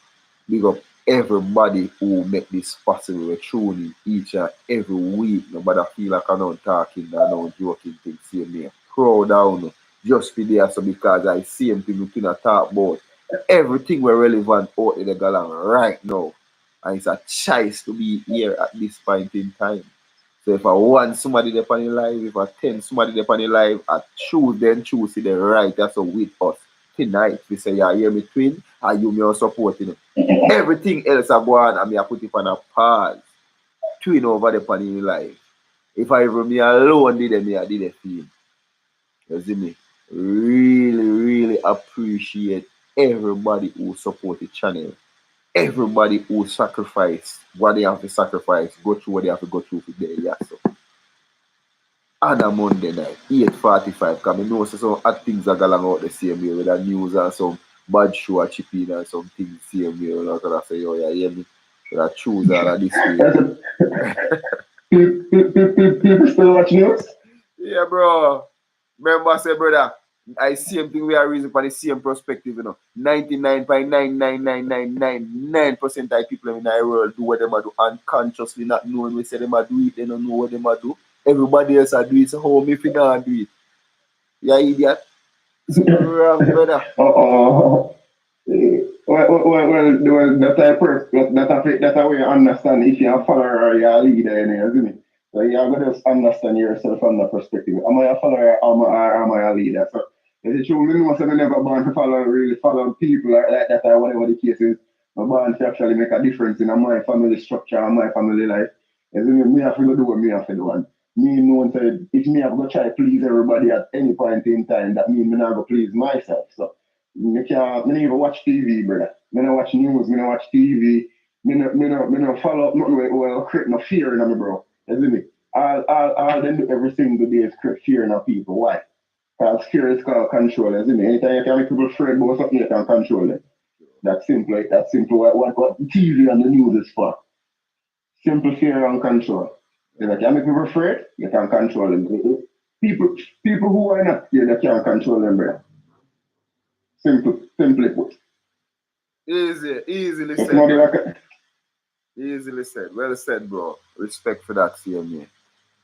Big up everybody who make this possible. We tune in each and every week. Nobody feel like I'm not talking, I'm not joking things. See me, crowd down just for there. So because I see him we can talk about everything we're relevant out in the galang right now. And it's a choice to be here at this point in time. So if I want somebody there on the live, if I 10 somebody there on the live, I choose the right. That's what with us. Tonight, we say, yeah, hear me twin, and you me are supporting it. Everything else I go on, and me I put it on a pause. Twin over the on the live. If I ever me alone did it, me I did it feel. You see me? Really, really appreciate everybody who support the channel. Everybody who sacrifice what they have to sacrifice, go through what they have to go through today. Yeah, so on a Monday night, 8:45, because I know some hot things are going out the same way with the news and some bad show are chipping and some things same way. You know, I say, oh, yeah, hear me? So I choose all of this way. People still watch news? Yeah, bro. Remember, I say, brother, I same thing we are reason for the same perspective, you know. 99.99999% of people in the world do what they do unconsciously, not knowing we say they do it, they don't know what they do. Everybody else do it, so how me if you not do it? Yeah, idiot. So wrong, brother. Well, that type of that way you understand if you're a follower or you're a leader, you know, isn't it? So you have to just understand yourself from that perspective. Am I a follower or am I a leader? So it's true, me know, so I never born to really follow people like that or whatever the case is. I'm born to actually make a difference in my family structure and my family life. Isn't it? Me have to do what me have to do. And me know that if me have to try to please everybody at any point in time, that means me not go please myself. So me can't, me don't even watch TV, brother. Me don't watch news, me don't watch TV. Me no follow up nothing will create no fear in me, bro. You see me? All them do every single day is create fear in our people. Why? Because fear is called control, you see me? Anytime you can make people afraid about something, you can control them. That's simple, like that's simple. What TV and the news is for. Simple fear and control. If you can make people afraid, you can control them. People who are not scared, you can't control them, brother. Simply put. Easily It's said, not bro. like Easily said. Well said, bro. Respect for that, CMA.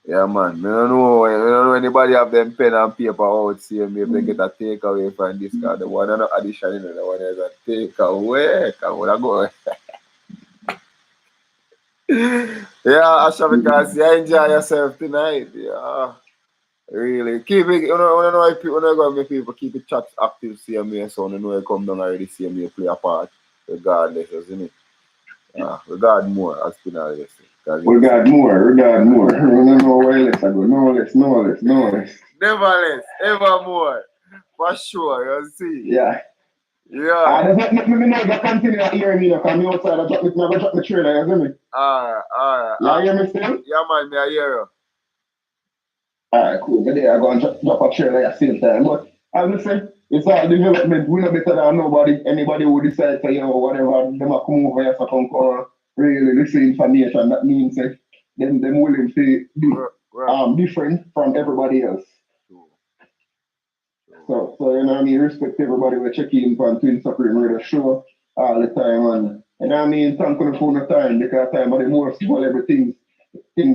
Yeah, man. I don't know anybody have them pen and paper out, CMA, if they get a takeaway from this card. The one not addition in it, the one is a takeaway. Come on, I go. Yeah, Asha, because you enjoy yourself tonight. Yeah. Really. Keep it, you know if people, make people keep it chat active, CMA, so you know you come down already, CMA play a part, regardless, isn't it? Regard more, as Pinal said. we got more. No way less. I go, no less. Never less, ever more. For sure, you see. Yeah. Yeah. There's not me never continue hearing me because me outside I drop the trailer, you see me? Alright. You hear me still? Yeah, man, me I hear you. Alright, cool. But there I go and drop a trailer at the same time. But as I say, it's all development. We're not better than nobody. Anybody who decides to, whatever, them a come over here to come call, really listen information. That means that them willing to be different from everybody else. So you know what I mean, respect everybody we check in from Twin Supreme Radio show all the time, and you know what I mean, thank you for the time because time are the most valuable thing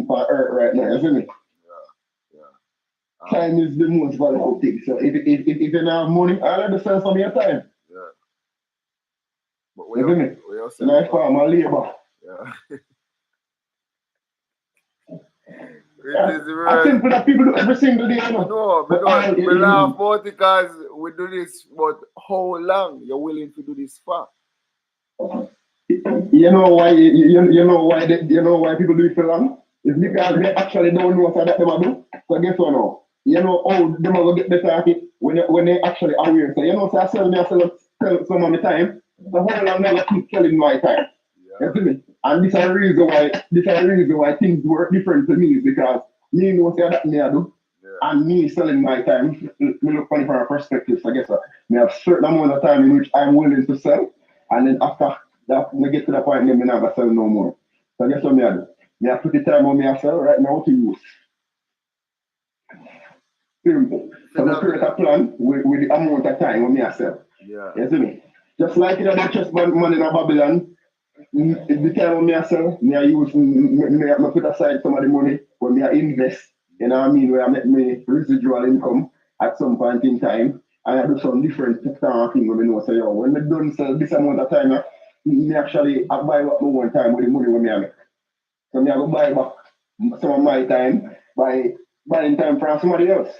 for earth right now, isn't it? Time is the most valuable thing. So if you don't have money, I'll have to sell some of your time. Yeah. But isn't it? Nice farm and labor. Yeah. It's simple that people do every single day, you know. We laugh about it because we do this, but how long you're willing to do this for? You know why? You know why people do it for long? It's because they actually don't know what that they do. So guess what now? you know, how them will get better at it when they actually aware. So, you know, so I sell some of my time. So how long never keep selling my time? You see me? And this is the reason why things work different to me is because me know say that me I do. And me selling my time, me look funny from a perspective. So I guess me have certain amount of time in which I'm willing to sell. And then after that, me get to the point where me never sell no more. So guess what me I do? Me I put the time on me I sell right now to use. Simple. So I create a plan with the amount of time on me I sell. Yeah. You see me? Just like in the chess money in Babylon, the time on me I sell, me I use me put aside some of the money when me I invest. You know what I mean? Where I make me residual income at some point in time. And I do some different things when I know say, yo, when I done sell this amount of time, me actually I buy what me one time with the money when me I make. So me I go buy back some of my time by buying time from somebody else.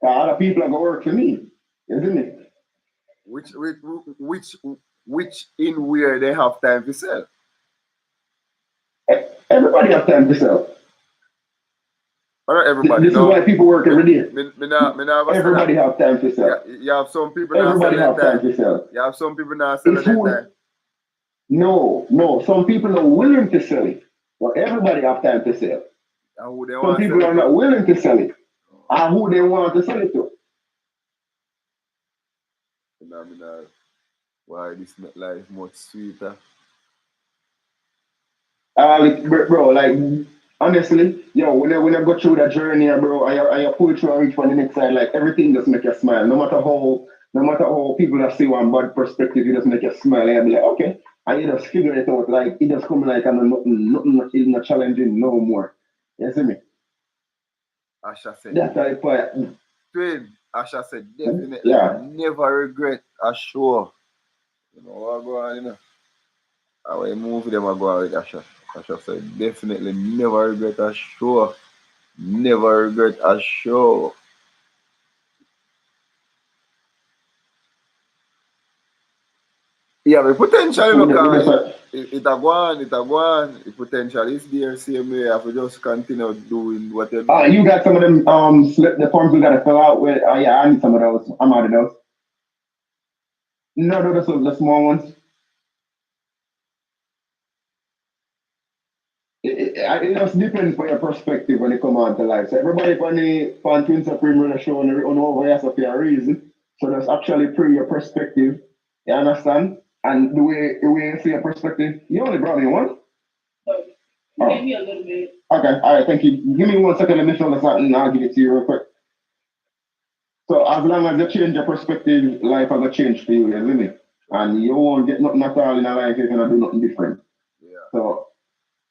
Other people are gonna work for me. Isn't it? Which in where they have time to sell? Everybody have time to sell. All right, everybody. This is why people work every day. Everybody have time to sell. You have some people not Everybody selling have time to sell. You have some people not selling time. No. Some people are willing to sell it, but everybody have time to sell. Some people are not willing to sell it, and who they want to sell it to. Why this make life much sweeter? Bro, like honestly, yo, when I go through that journey, bro, I pull through and reach for the next side, like everything just make you smile. No matter how people that see one bad perspective, it just make you smile. And be like, okay, and you just figure it out. Like it just come like nothing is not challenging no more. You see me? Asha said. That's the point. Twin, Asha said definitely never regret a show. You know what go on, you know. I will move them and go out with Asha. Asha said definitely never regret a show. Never regret a show. Yeah, the potential, you know, it a go on. The potential is there, same way. I have to just continue doing what you're doing. You got some of them the forms we gotta fill out with. Yeah, I need some of those. I'm out of those. No, those are the small ones. It just depends on your perspective when it comes on to life. So everybody on Twin Supreme really showing on over here for a reason. So that's actually pre your perspective. You understand? And the way you see your perspective, you only brought me one. You gave me a little bit. Okay, all right, thank you. Give me 1 second, let me fill this out and I'll give it to you real quick. So as long as you change your perspective, life has a change for you, you see me? And you won't get nothing at all in your life if you're gonna do nothing different. Yeah. So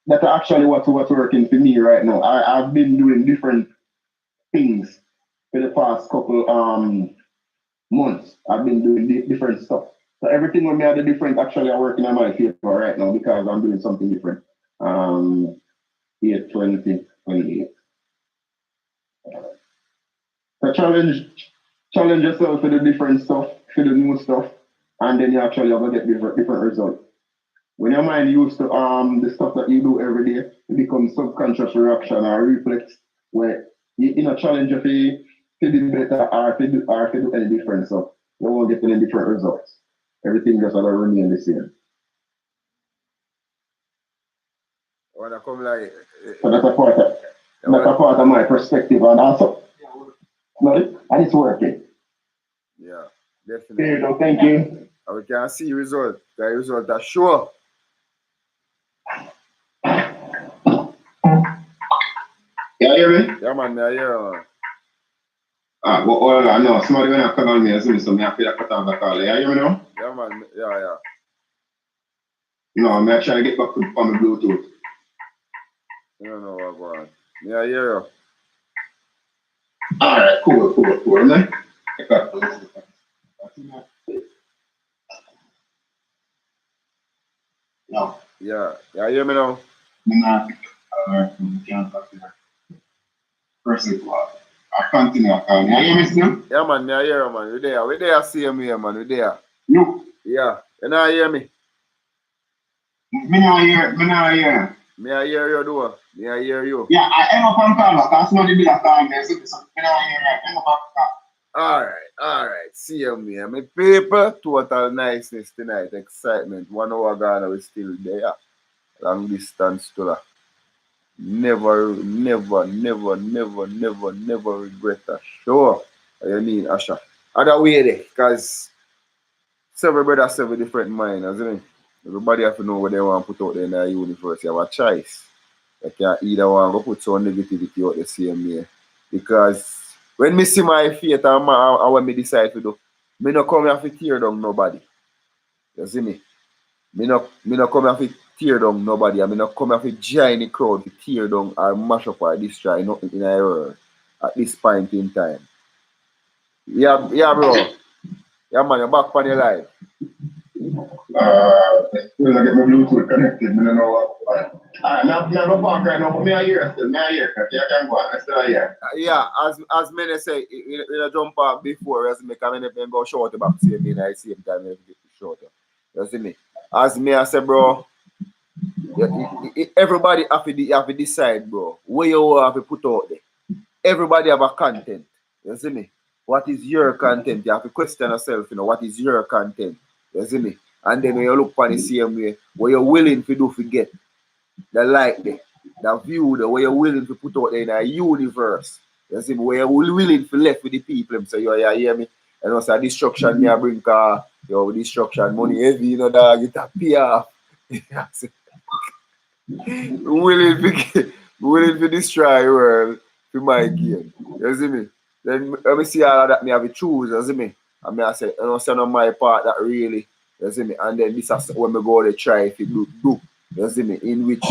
that's actually what's working for me right now. I've been doing different things for the past couple months. I've been doing different stuff. So everything when me are the different actually are working on my favor right now because I'm doing something different. 8/20/28. So challenge yourself for the different stuff, for the new stuff, and then you actually have to get different results. When your mind used to the stuff that you do every day, it becomes subconscious reaction or reflex where you challenge you to do better or to do any different stuff. You won't get any different results. Everything just will remain the same. When I come like so that's a part of my perspective and also and it's working. Yeah, definitely. There you go, thank you. And we can see result. The result are sure. You hear me? Yeah, man, I hear. Well, no, somebody when I call me, so I feel like cut off the call. You hear me now? Yeah, man, yeah. No, I'm trying to get back on the Bluetooth. You don't know what going on. Yeah, I hear you. Alright, cool, man. No. Yeah, you hear me now? Nah, can't talk to her. First of all, I continue. You hear me still? Yeah, man, I hear you, man. We there, see me here, man. We there. You? Yeah, you not hear me? Me not hear. Me I hear you, do. May I hear you? Yeah, I end up on call, because somebody be like, there, so I don't hear that. End up on call. Alright. See you, me. My paper, total niceness tonight, excitement. 1 hour gone, we're still there. Long distance to that. Never regret that. Sure. You mean, Asha. Other way there, because several brothers have a different mind, isn't it? Everybody have to know what they want to put out there in the universe. You have a choice. You can either want to put some negativity out the same way. Because when me see my fate and when me decide to do, me no come here to tear down nobody. You see me? Me no come here to tear down nobody. I me no come here to join the crowd to tear down or mash up or destroy nothing in our world at this point in time. Yeah, bro. Yeah, man, you're back on your life. When I get my Bluetooth connected, I don't know what. Now go back right now, but me I hear still. Me I hear. You can go on. I still hear. Yeah, as many say, you jump off before, as me come in and go short back, see me in the same time, you get shorter. You see me? As me, I say, bro, everybody have to decide, bro, where you have to put out there. Everybody have a content. You see me? What is your content? You have to question yourself, what is your content? You see me? And then when you look on the same way, what you're willing to do forget, the like there, the view there, what you're willing to put out there in a universe. You see me? Where you're willing to left with the people. So you hear me? And also destruction me I bring car, destruction money heavy, dog, it appear. willing to destroy the world for my gain. You see me? Then let me see all of that me have to choose, you see me? And me I say, say on my part that really, you see me? And then this is when me go to try if it do. You see me? In which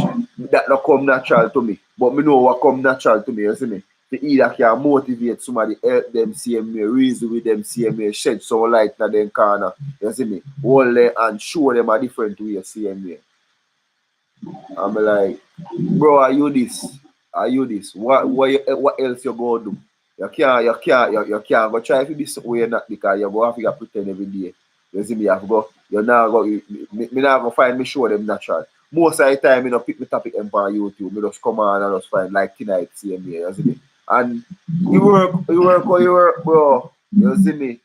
that not come natural to me. But me know what come natural to me, you see me? To either can motivate somebody, help them same way, reason with them same way, shed some light in them corner, you see me? Hold them and show them a different way, same way. I'm like, bro, are you this? Are you this? What else you gonna do? You can't go try to be something you're not because you go have to pretend every day. You see me, you have to go, you're not go me not gonna find me show them natural. Most of the time, pick me topic on YouTube, me just come on and just find like tonight, see me, you see me. And you work, bro. You see me?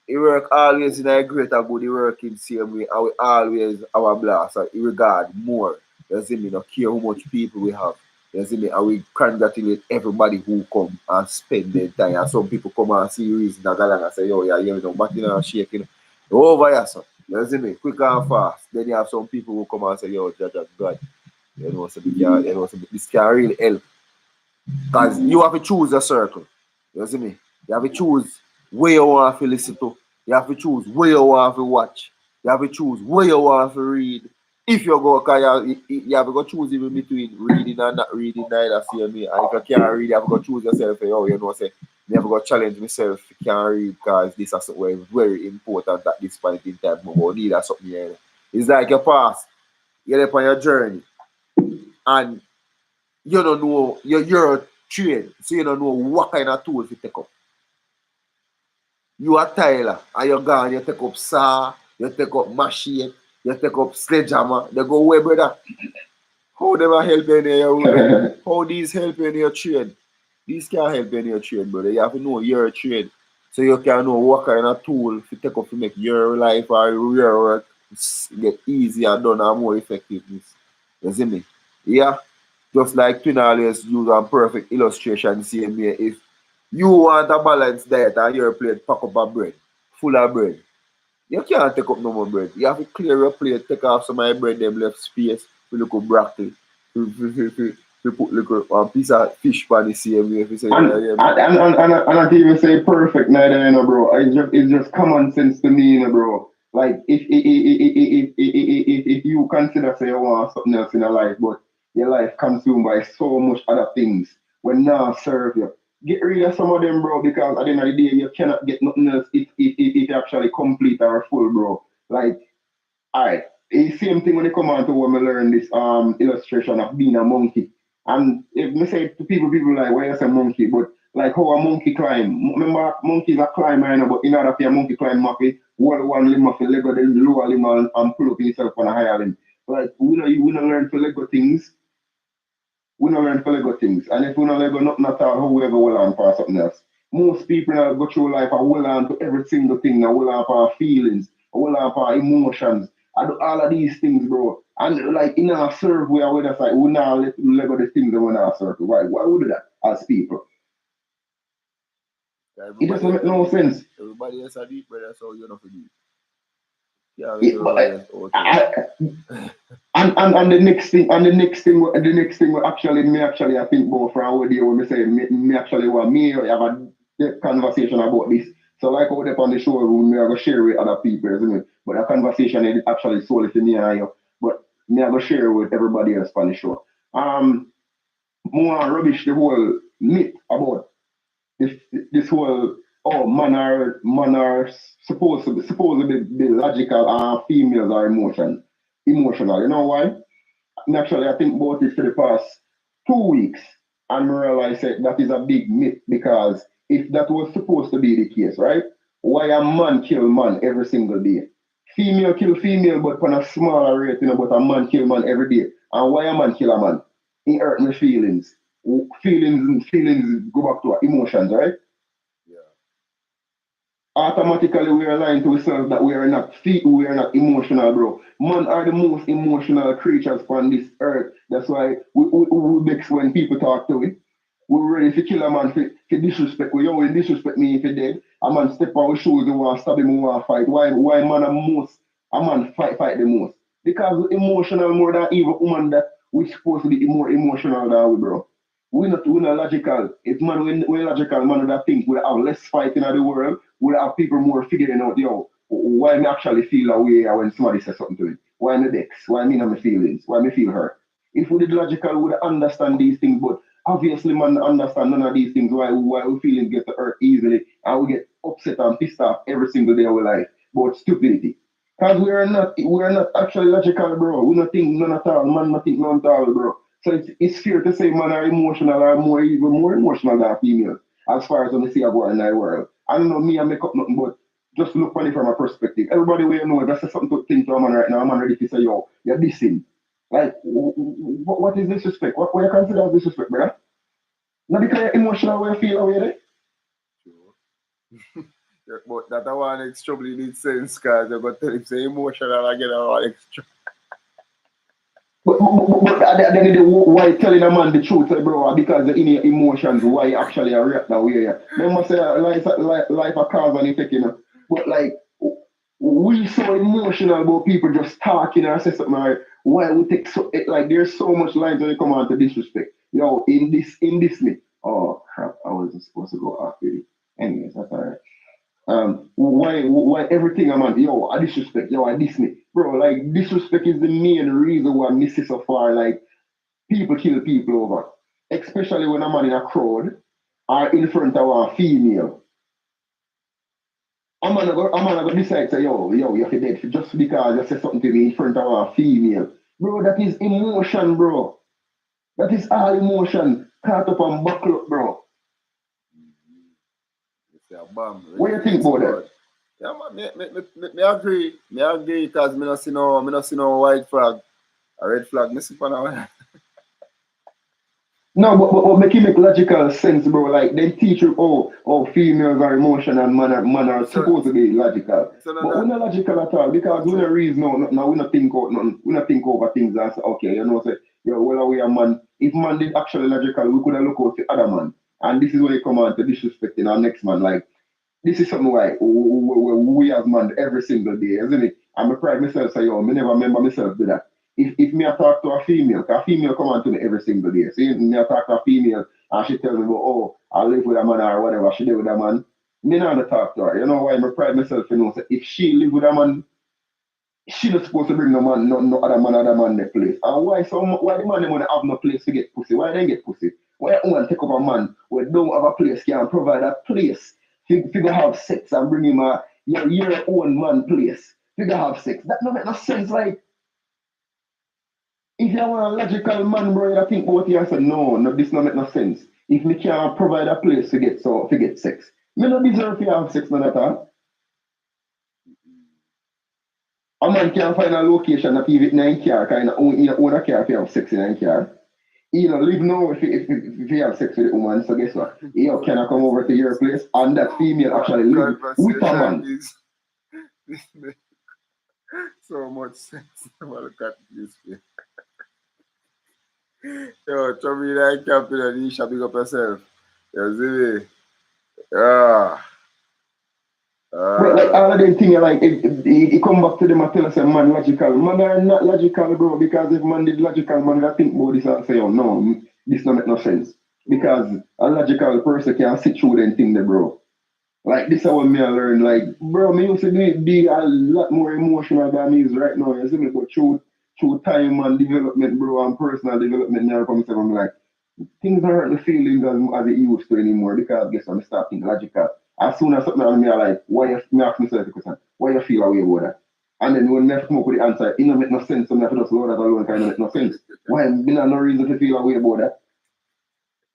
He work always in a greater good, he work in same way, and we always our blast, so he regard more. You see me, not care how much people we have. You see me, and we congratulate everybody who come and spend their time. And some people come and see reason and say, yo, yeah, you know, but you know, shaking. Over here, so. You see me, quick and fast. Then you have some people who come and say, yo, Judge God. So this can really help. Because you have to choose a circle. You see me? You have to choose where you want to listen to. You have to choose where you want to watch. You have to choose where you want to read. If you go, because you have to go choose even between reading and not reading, neither see me. And if you can't read, you have to go choose yourself. Say, you have to go challenge myself if you can't read, because this is something very important at this point in time. But need that something here. It's like your past. You're on your journey. And you don't know, you're trained, so you don't know what kind of tools you take up. You are Tyler, and you're gone, you take up saw, you take up machine, you take up sledgehammer, they go away, brother. How them are helping you? How these help you in your trade? These can't help you in your trade, brother. You have to know your trade. So you can know what kind of tool to take up to make your life or your work get easier done and more effectiveness. You see me? Yeah. Just like Twin always use a perfect illustration, same way. If you want a balanced diet and your plate pack up a bread, full of bread, you can't take up no more bread. You have to clear your plate, take off some of the bread, them left space, for little broccoli, to put little piece of fish on the same way. If you say, And not even say perfect neither, bro. It's just common sense to me, bro. Like if you consider say you want something else in your life, but your life consumed by so much other things when now serve you. Get rid of some of them, bro, because at the end of the day you cannot get nothing else if you actually complete or full, bro. Like, alright. It's same thing when it come on to when we learn this illustration of being a monkey. And if me say to people like, why you say monkey? But like how a monkey climb. Remember monkeys are climber, but in order for a monkey climb monkey, one limb of the leg or the lower limb and pull up yourself on a higher limb. Like we don't learn to Lego things. We don't learn to let go things. And if we don't let go nothing at all, how we ever hold on for something else? Most people now go through life and hold on to every single thing, and hold on for feelings, hold on for emotions. I do all of these things, bro. And like in our serve we are with us, like we now let go the things that we're not serve. Why? Why would we do that as people? It doesn't make no sense. Everybody else are deep, brother, so you're not for deep. Yeah, and the next thing, we actually I think about from our day when we say me actually want me have a conversation about this. So like out there on the show, we are gonna share with other people, isn't it? But the conversation is actually solely for me and you. But me are gonna share with everybody else on the show. More rubbish the whole myth about this whole man are supposed to be logical and females are emotional. You know why? Naturally, I think about it for the past 2 weeks and I realize that is a big myth because if that was supposed to be the case, right? Why a man kill man every single day? Female kill female, but on a smaller rate, but a man kill man every day. And why a man kill a man? It hurt my feelings. Feelings go back to our emotions, right? Automatically we are lying to ourselves that we are not emotional, bro. Man are the most emotional creatures on this earth. That's why we vex when people talk to it. We're ready to kill a man for disrespect. We always disrespect me if he dead. A man step on his shoes, we want to stab him, we want to fight. Why man a man fight the most? Because we're emotional more than even woman that we're supposed to be more emotional than we, bro. We're not logical. If man we're logical, man would think we have less fighting in the world, we have people more figuring out, why me actually feel a way when somebody says something to me. Why me vex? Why me not my feelings? Why me feel hurt? If we did logical, we would understand these things, but obviously man understand none of these things, why we feelings get hurt easily and we get upset and pissed off every single day of our life about stupidity. Because we are not actually logical, bro. We not think none at all, man not think none at all, bro. So it's fair to say men are emotional or even more emotional than females as far as when they see about in the world. I don't know me, I make up nothing, but just look on it from a perspective. Everybody will know if I say something to think to a man right now, a man ready to say, yo, you're dissing. Like, what is disrespect? What you consider as disrespect, brother? Not because you're emotional where you feel away there. Yeah, but that one extremely needs sense because you're going to tell him say emotional again or extra. But at the end of the day, why telling a man the truth, bro? Because in your emotions, why you actually react that way? They must say life a cause and effect, But like, we so emotional about people just talking or say something like, why we take so like there's so much lines when you come on to disrespect. Yo, in this me. Oh crap, I wasn't supposed to go after it. Anyways, that's alright. Why everything I'm on, yo, I disrespect, yo, I diss me. Bro, like disrespect is the main reason why I miss it so far. Like people kill people over. Especially when I'm in a crowd or in front of a female. I'm gonna decide say, yo, you're dead just because you said something to me in front of a female. Bro, that is emotion, bro. That is all emotion. Caught up and buckle up, bro. What do you think about that? Yeah, man, me agree. Me agree because me not see no white flag, a red flag. Me see for now. No, but make it make logical sense, bro. Like they teach you, females are emotional and man are supposed to be logical. But we're not logical at all because we don't reason no, we not think out nothing. We not think over things and say, okay, say, yo, well we a man. If man did actually logical, we could have looked out the other man. And this is when you come on to disrespecting our next man. Like this is something like we as man every single day, isn't it? And I pride myself say, yo, me never remember myself do that. If me I talk to a female, because a female come on to me every single day. See, me I talk to a female and she tell me, I live with a man or whatever, she live with a man. Me not talk to her. You know why I pride myself, say, if she live with a man, she not supposed to bring no other man that place. And why the man want to have no place to get pussy? Why they get pussy? Why you want to take up a man who don't have a place, can provide a place? Figure have sex and bring him your own man place. Figure have sex. That don't make no sense. Like if you want a logical man, bro, you think about it and say, no, this don't make no sense. If me can't provide a place to get sex, me not deserve to have sex none at all. A man can't find a location that even in car, kind of own a car if you have sex in a car. live now if you have sex with a woman, so guess what? Can I come over to your place? And that female actually live with a man. This makes so much sense. Look at this way. Yo, throw me like captain and you shall big up yourself. You see me? Yeah. But like all of them things, like it come back to them and tell us, man, logical. Man are not logical, bro, because if man did logical, man got think about this and say, oh no, this don't make no sense. Because a logical person can sit through them thing there, bro. Like this is what me I learn. Like, bro, me used to be a lot more emotional than me is right now. You see me? But through time and development, bro, and personal development, now come to I'm like, things aren't the feelings as it used to anymore because guess I'm starting logical. As soon as something on me, I like, why you me ask myself the question, why you feel away about that? And then when I come up with the answer, it don't make no sense, so I have to just load that alone kind of make no sense. Why me not no reason to feel away about that?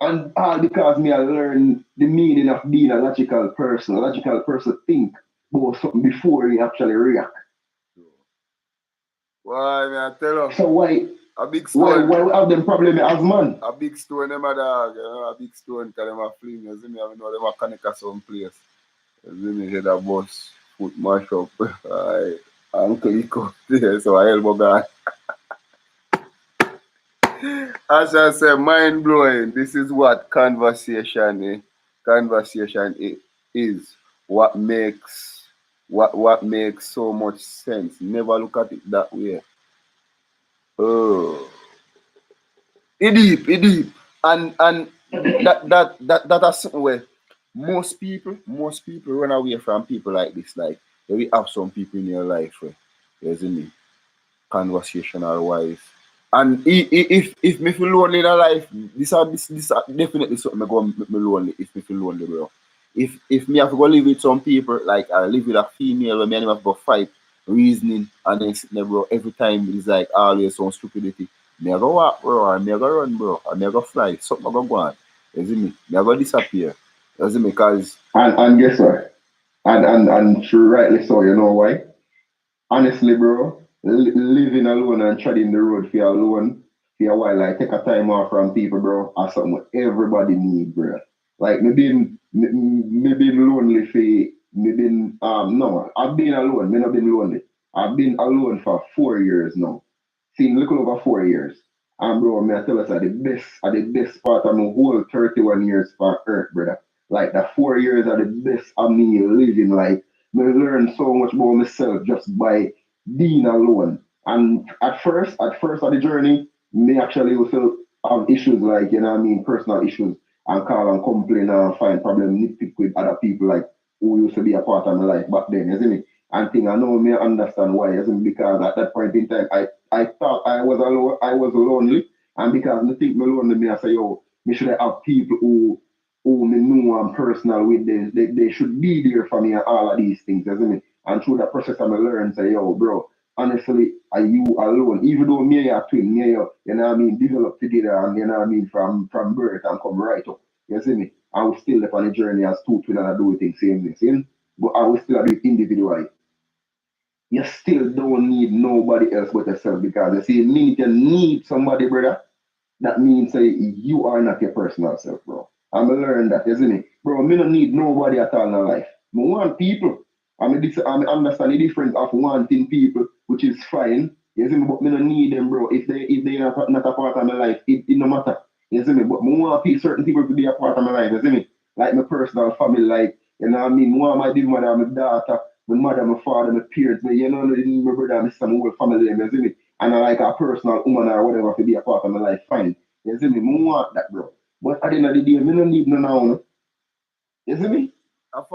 And all because me I learn the meaning of being a logical person. A logical person think about something before he actually react. Why, man, I tell you. So why a big stone. Why we have them problem as man? A big stone, them a dog, you know, a big stone, because them a fling, you see me, I know them a connect at some place. You see me, head a bus, foot mash up, ankle he come there, so I elbow gone. As I say, mind blowing. This is what conversation is. What makes so much sense. Never look at it that way. Oh, it deep, and that's something where most people run away from people like this. Like we have some people in your life where, you see me, conversational wise. And if me feel lonely in a life, this definitely something I go make me lonely if me feel lonely, bro. If me have to go live with some people, like I live with a female where me and him have to go fight, reasoning, and then sitting there, bro, every time it's like always some stupidity. Me I go walk, bro, or me I go run, bro, or me I go fly, something I go on. You see me? Me I go disappear. You see me? Cause and guess what? And rightly so, you know why? Honestly, bro, living alone and treading the road for alone for a while, like take a time off from people, bro, are something what everybody need, bro. Like me been lonely for me been no, I've been alone, me not been lonely. I've been alone for 4 years now. See, little over 4 years. And bro, me I tell us are the best part of my whole 31 years for earth, brother. Like the 4 years are the best of me living. Like me learn so much about myself just by being alone. And at first of the journey, me actually also have issues like, you know what I mean, personal issues and call and complain and find problem nitpick with other people like who used to be a part of my life back then, you see me? And thing I know me understand why, you see me? Because at that point in time I thought I was alone, I was lonely, and because I think me lonely, me I say, yo, me should have people who me know I'm personal with them. They should be there for me and all of these things, you see me? And through that process I learn say, yo, bro, honestly, are you alone? Even though me and your twin, me and you know what I mean, develop together and you know what I mean, from birth and come right up. You see me? I was still left on the journey as two twin and I do things same thing, see? But I will still do it individually. You still don't need nobody else but yourself because you see, me you need somebody, brother. That means say you are not your personal self, bro. I'm gonna learn that, isn't it? Bro, me don't need nobody at all in life. I want people. I understand the difference of wanting people, which is fine. You see me, but me don't need them, bro. If they not a part of my life, it no matter. You see me? But I want certain people to be a part of my life, you see me? Like my personal family, like you know what I mean, more my big mother, my daughter, my mother, my father, my parents, you know, my brother, my sister, my whole family, you see me? And I like a personal woman or whatever to be a part of my life, fine. You see me? I want that, bro. But at the end of the day, me don't need no now. You see me?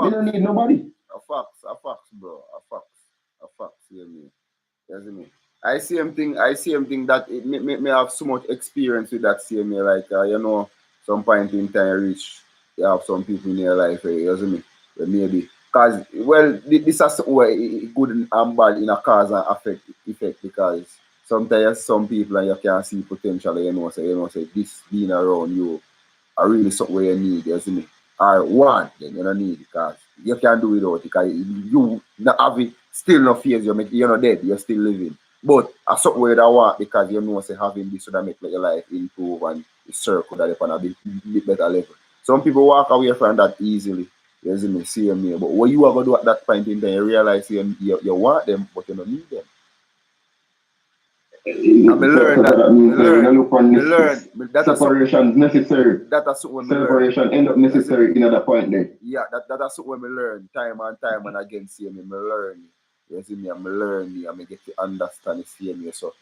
Me don't need nobody. A facts, bro. A facts, you me. You see me? I see him think that it may have so much experience with that same me, like you know, some point in time you reach you have some people in your life, you see me? Where maybe because well this is something where it good and bad in a cause and effect because sometimes some people and you can see potential, say this being around you are really something where you need, you see me? Or one, then you don't need it because you can't do without it because you not have it, still no fears, you're not dead, you're still living. But something where I want because you know say having this so that make like your life improve and circle that upon a bit better level. Some people walk away from that easily. You see me, see me. But what you are gonna do at that point in time, you realize you want them, but you don't need them. I learn that. That means we look on Me this learn. separation is necessary. That's something me learn. Separation end up necessary in other point there. Yeah, that's something me learn time and time and again. See me, me learn. You see me, I learn me, I get to understand it. See me, so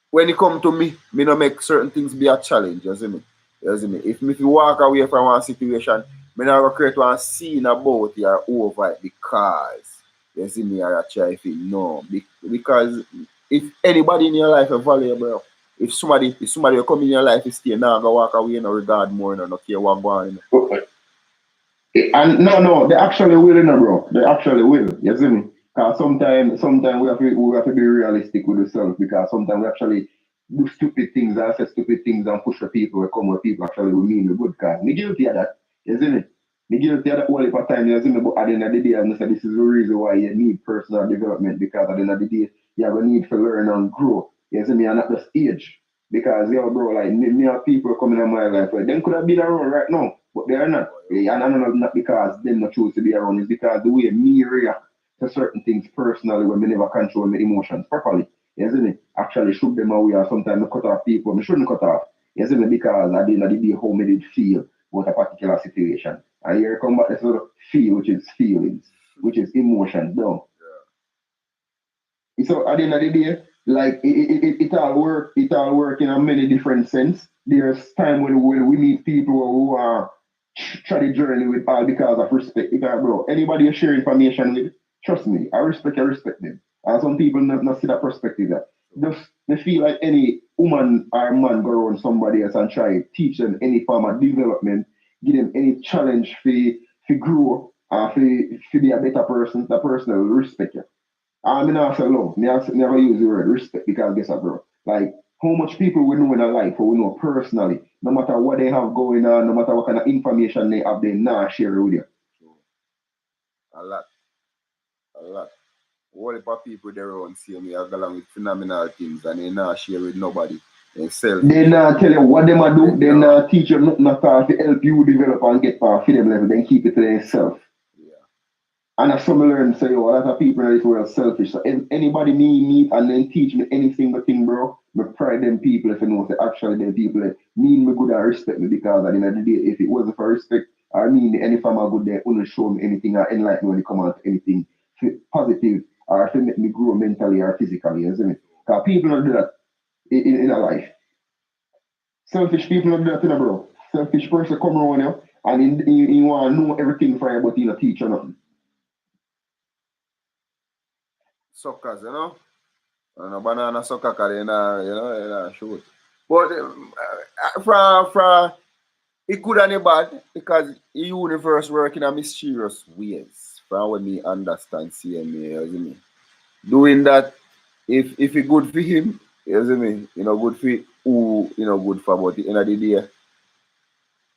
when it come to me no make certain things be a challenge. You see me, you see me. If you walk away from one situation, me not gonna create one scene about it or over it because you see me, I try to no because if anybody in your life is valuable, if somebody will come in your life is stay now go walk away no regard more no care what go on. And no, they actually will, you know, bro. They actually will. You see me? Because sometimes we have to be realistic with ourselves because sometimes we actually do stupid things and say stupid things and push the people. We come where people actually will mean the good kind. Me guilty of that. You see me? Me guilty of that all the time. You see me? But at the end of the day, I'm say this is the reason why you need personal development because at the end of the day, you have a need to learn and grow. You see me? And at the stage. Because, yo, bro, like, me have people coming in my life, like, them could have been around right now, but they are not. And I know not because they not choose to be around, it's because the way me react to certain things personally when me never control my emotions properly. You see me? Actually shoot them away or sometimes I cut off people. I shouldn't cut off. You see me? Because at the end of the day, how me did feel about a particular situation. And here come back this sort of feel, which is feelings, which is emotions down. So at the end of the day, like it all work in a many different sense. There's time when we meet people who are try the journey with all because of respect. Because bro, anybody you share information with, trust me, I respect them. And some people not see that perspective that just they feel like any woman or man go around somebody else and try to teach them any form of development, give them any challenge for grow for be a better person, that person will respect you. I mean, I say love. Me never use the word respect because guess what, bro? Like, how much people we know in our life or we know personally, no matter what they have going on, no matter what kind of information they have, they not share it with you. A lot. All the people there around see me I go along with phenomenal things and they not share with nobody. They not tell you what they might do, they not teach you nothing at all to help you develop and get past for them level, then keep it to themselves. And as some learn, say, oh, a lot of people in this world are selfish. So if anybody me meet and then teach me any single thing, bro, me pride them people if you know, say, actually, them people that mean me good and respect me because at the end of the day, if it wasn't for respect, I mean, any farmer good, they wouldn't show me anything or enlighten me when it come out to anything positive or to make me grow mentally or physically, you see me? Because people don't do that in a life. Selfish people don't do that in a bro. Selfish person come around you and he want to know everything for you, but he not teach you nothing. Suckers, you know? And a banana sucker cause you know, shoot. But from it could and bad because the universe work in a mysterious ways. From what me understand CMA, you see me. Doing that, if it good for him, you see me, good for who, good for, but at the end of the day,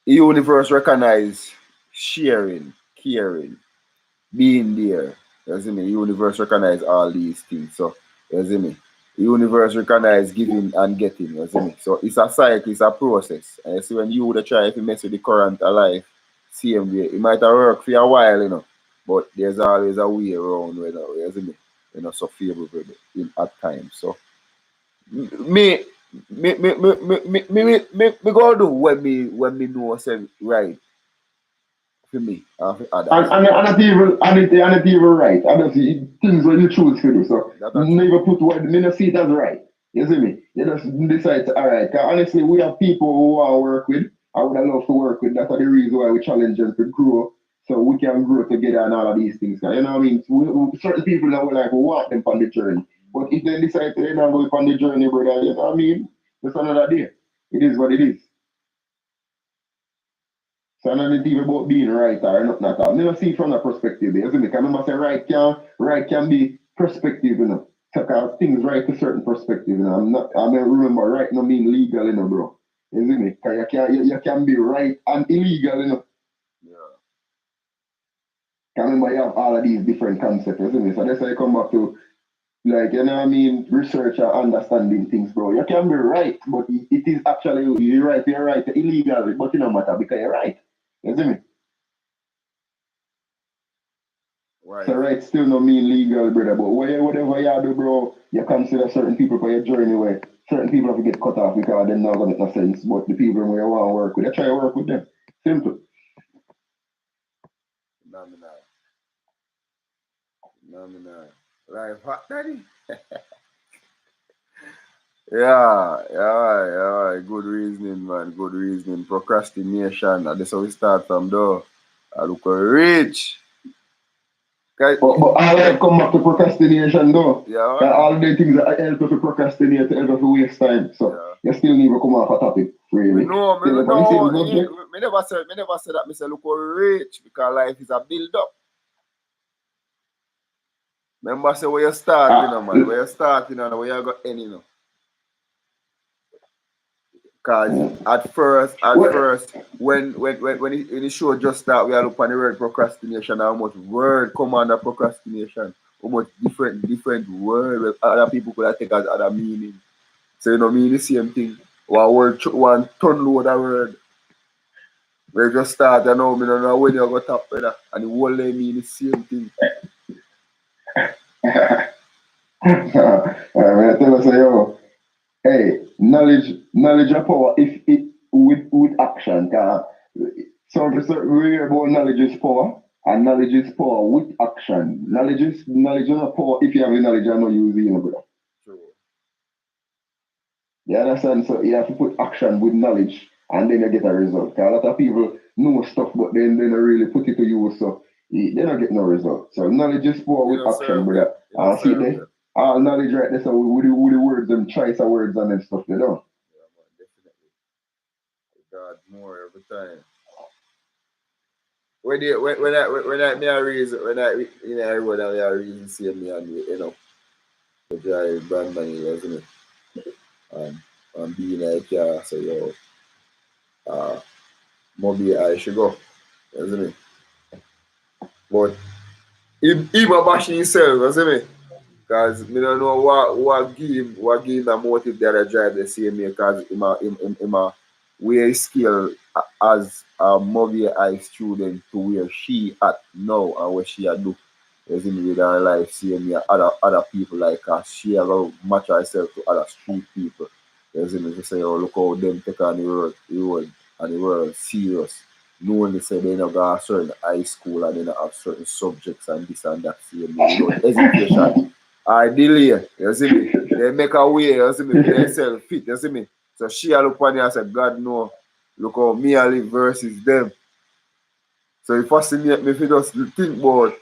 the universe recognize sharing, caring, being there. You see me? The universe recognize all these things. So you see me? The universe recognize giving and getting, you see me? So it's a cycle, it's a process. And you see when you would try if you mess with the current of life, same way. It might have worked for a while, but there's always a way around you see me? So favorable in at times. So me go do when me know say right for me and for others. And not even right. I don't see things when you choose to do. So never put word, me not see it as right. You see me? You just decide to, all right. Honestly, we have people who I work with. I would have loved to work with. That's the reason why we challenge them to grow. So we can grow together and all of these things. You know what I mean? Certain people that we like, we want them on the journey. But if they decide they're not going on the journey, brother, you know what I mean? That's another day. It is what it is. So I'm not even about being right or not at all. I never see it from that perspective. You see me? Because I remember say right can be perspective, So cause things right to certain perspective, I mean remember right no mean legal, bro. You see me? Because you can be right and illegal, Yeah. I remember you have all of these different concepts, you see me? So that's how you come back to like, you know what I mean, research and understanding things, bro. You can be right, but it is actually, you're right, illegal, but it don't matter because you're right. You see me? Right. So right still no mean legal, brother, but whatever you do, bro, you consider certain people for your journey where certain people have to get cut off because they're not gonna make no sense, but the people where you want to work with, you try to work with them. Simple. Phenomenal. Life hot, daddy. Yeah. Good reasoning, man. Good reasoning. Procrastination. That's how we start from though. I look rich. But all that come back to procrastination though. Yeah. All the things that help you to procrastinate, help you to waste time. So you still need to come off a topic, really. No, still about the same subject. me never said that. Me say look rich because life is a build up. Remember say where you starting, man. Where you starting and where you got any, no. Because at first, when the show just start, we are look on the word procrastination, how much word come under procrastination, how much different word other people could have take as other meaning. So you know mean the same thing. One ton load of word. We just start, you know, me don't know when you go top with that. And the whole they mean the same thing. I tell us, yo, hey, knowledge of power if it with action. So we hear about knowledge is power, and knowledge is power with action. Knowledge is not power if you have the knowledge and not use it, brother. True. You understand? So you have to put action with knowledge and then you get a result. Because a lot of people know stuff but then they don't really put it to use, so they don't get no result. So knowledge is power with action, brother. See there? All knowledge right there, so with the words and choice of words and then stuff, they don't. Yeah, man, definitely. God more every time. When I reason see me and you know the dry brand money, isn't it? And being like so yo maybe I should go, isn't it? But he bashing himself, isn't it? Because me don't know what give the motive that I drive the same way because him a way skill as a movie high student to where she at now and what she a do. As in with her life, seeing me other people like her, she a go match herself to other street people. As in to say, oh look how them take on the world serious. Knowing they say they not got a certain high school and they not have certain subjects and this and that same without education. I delay, you see me? They make a way, you see me, for themselves fit, you see me? So she a look on you and say, God no, look how me I live versus them. So it fascinates me if you just think about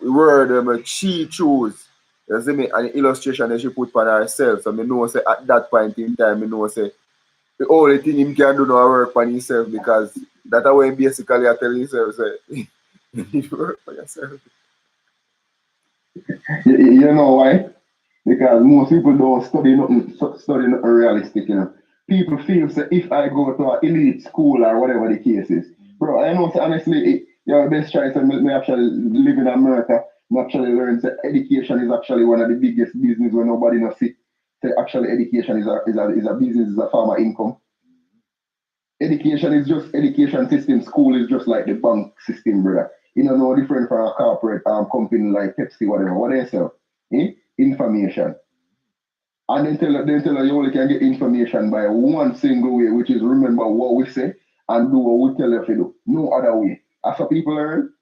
word she choose. You see me? And the illustration that she put on herself. So me know say at that point in time, me know say the only thing him can do now work on himself because that's how basically I tell himself say you work for yourself. You know why? Because most people don't study nothing realistic, you know. People feel say if I go to an elite school or whatever the case is, bro, I know say honestly, your best choice and me actually live in America, me actually learn that education is actually one of the biggest business where nobody knows it. Say actually education is a business, is a form of income. Education is just education system. School is just like the bank system, brother. You know, no different from a corporate company like Pepsi, whatever. What they sell? Information. And then tell her you only can get information by one single way, which is remember what we say and do what we tell you to do. No other way. That's how people learn.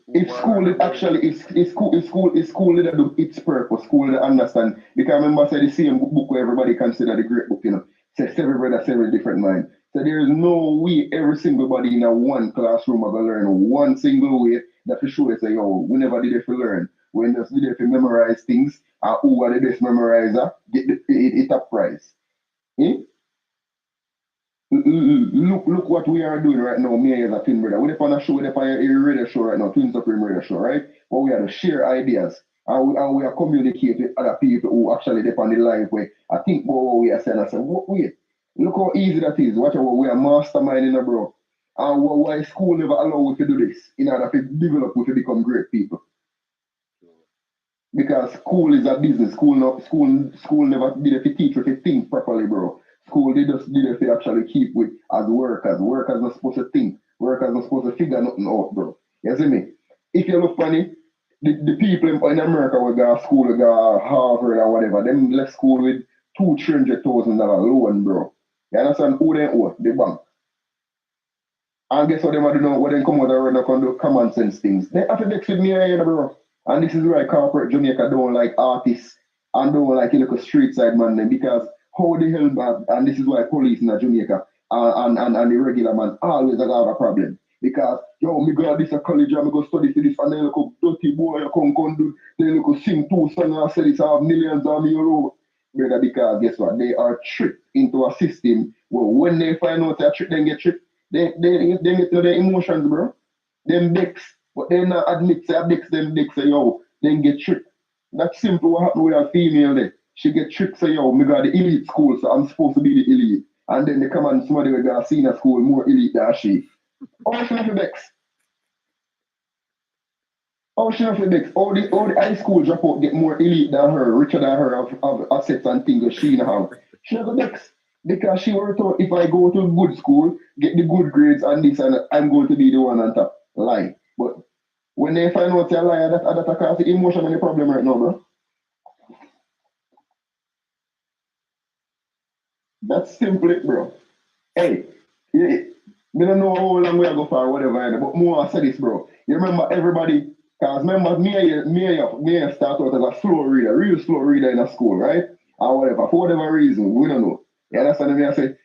If school is actually is school that do its purpose, school that understand. Because remember say the same book where everybody consider the great book, you know. Say seven brother, seven different mind. So there is no way every single body in a one classroom are gonna learn one single way that for sure say, yo, we never did it to learn. We just did it to memorize things and who are the best memorizer, get it a prize. Eh? Look what we are doing right now, me as a twin brother. We're on a show, we're on a radio show right now, Twin Supreme radio show, right? But we are to share ideas and we are communicate with other people who actually depend on the life where I think about what we are saying. I say, wait, look how easy that is. Watch out, we are masterminding, bro. And why school never allow you to do this in order to develop you to become great people? Because school is a business. School never did it to teach you to think properly, bro. School they just did it to actually keep with as workers. Workers not supposed to think. Workers not supposed to figure nothing out, bro. You see me? If you look funny, the people in America will go to school, will go to Harvard or whatever, them left school with $200,000 loan, bro. You understand who they owe? The bank. And guess what they do now? What they come out and run do common sense things. They have to vex with me, bro. And this is why corporate Jamaica don't like artists and don't like a little street side man then, because how the hell and this is why police in Jamaica and the regular man always have a problem. Because me go to this college and me go study for this and then look up dirty boy you come do then look sing 2 songs and say this have millions of euro. Brother, because guess what? They are tricked into a system where when they find out they're tricked, they get tricked. They get to their emotions, bro. Them dicks, but they not admit say them dicks say yo, then get tricked. That's simple what happened with a female there. She get tricked say yo, me got the elite school, so I'm supposed to be the elite. And then they come and somebody will go senior school more elite than she. Oh, she not for Bex. Oh, she not for Bex. All the high school dropout get more elite than her, richer than her of assets and things that she not have. She not for Bex. Because she worked out if I go to good school, get the good grades and this and I'm going to be the one on top. Lie. But when they find out you're a liar, that cause the emotion and the problem right now, bro. That's simple, bro. Hey, yeah, we don't know how long we are go for or whatever, but more I say this, bro. You remember everybody, because remember me start out as a slow reader, real slow reader in a school, right? Or whatever, for whatever reason, we don't know. You understand me? I say,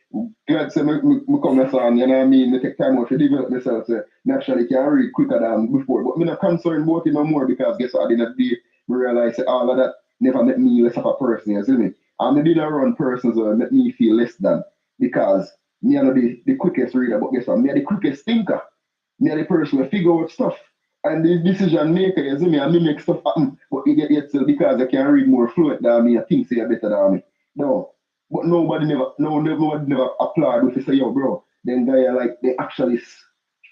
glad to me come here, son, you know what I mean? I take time out to develop myself, so naturally can read quicker than before. But I'm not concerned about it no more because guess what? At the end of the day, I realize that all of that never make me less of a person, you see me? And I didn't run persons that make me feel less than because me are not the quickest reader, but guess what? Me are the quickest thinker. Me are the person who figure out stuff. And the decision maker, you see me, and me make stuff happen. But you get it still because I can read more fluent than me, I think say you're better than me. No. But nobody never applaud if you say, yo, bro, then guy are like they actually